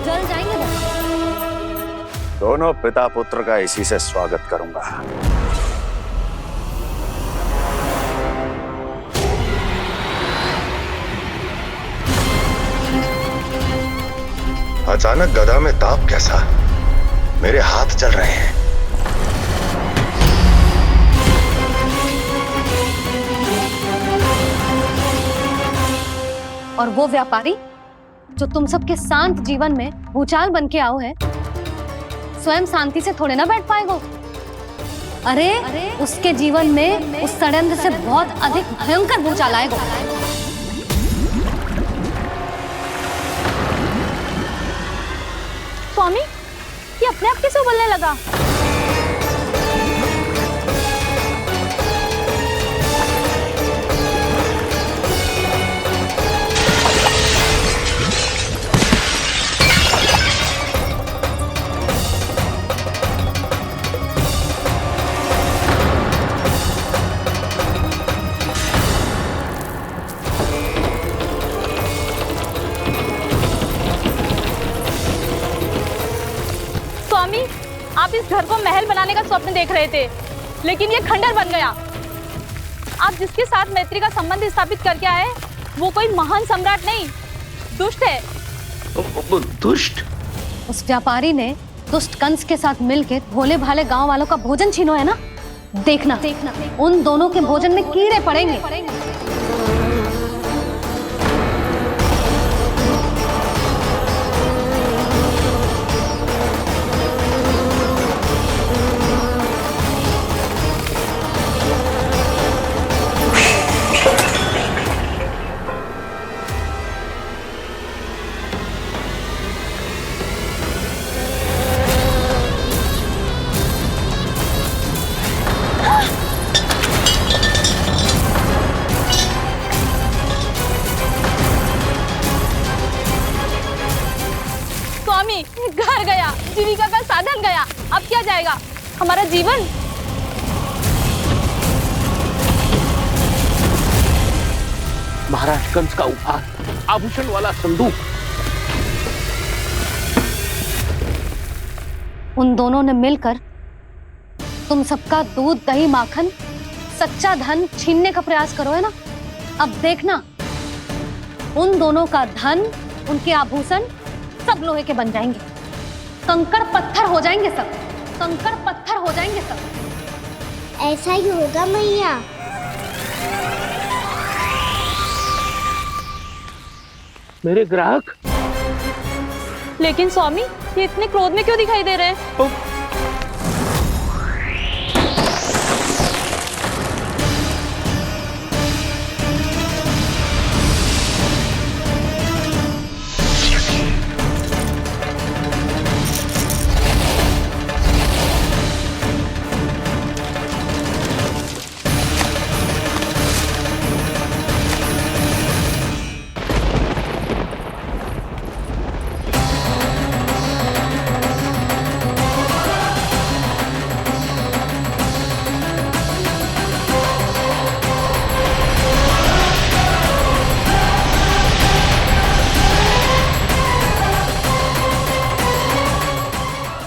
जल जाएंगे वो। दोनों पिता पुत्र का इसी से स्वागत करूंगा। अचानक गदा में ताप कैसा? मेरे हाथ चल रहे हैं। और वो व्यापारी जो तुम सबके शांत जीवन में भूचाल बन के आओ है, स्वयं शांति से थोड़े ना बैठ पाएगो। अरे उसके जीवन में उस षड्यंत्र से बहुत अधिक भयंकर भूचाल आएगा। स्वामी, ये अपने आप कैसे बोलने लगा? आप इस घर को महल बनाने का स्वप्न देख रहे थे, लेकिन ये खंडर बन गया। आप जिसके साथ मैत्री का संबंध स्थापित करके आए, वो कोई महान सम्राट नहीं, दुष्ट है। दुष्ट? उस व्यापारी ने दुष्ट कंस के साथ मिलकर भोले भाले गांव वालों का भोजन छीनो है ना। देखना उन दोनों के भोजन में कीड़े पड़ेंगे। घर गया, जीविका का साधन गया, अब क्या जाएगा हमारा जीवन? महाराज कंस का उपहार, आभूषण वाला संदूक। उन दोनों ने मिलकर तुम सबका दूध दही माखन सच्चा धन छीनने का प्रयास करो है ना। अब देखना उन दोनों का धन, उनके आभूषण सब लोहे के बन जाएंगे, कंकड़ पत्थर हो जाएंगे सब, कंकड़ पत्थर हो जाएंगे सब। ऐसा ही होगा मैया। मेरे ग्राहक। लेकिन स्वामी, ये इतने क्रोध में क्यों दिखाई दे रहे हैं?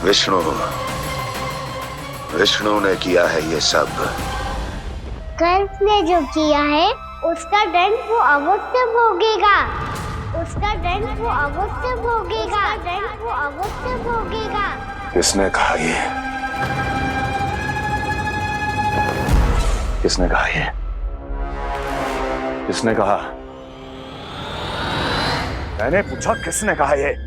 विष्णु विष्णु ने किया है ये सब। कंस ने जो किया है उसका दंड वो अवश्य भोगेगा। उसका दंड वो अवश्य भोगेगा। दंड वो अवश्य भोगेगा। किसने कहा ये? किसने कहा ये? किसने कहा? मैंने पूछा किसने कहा ये?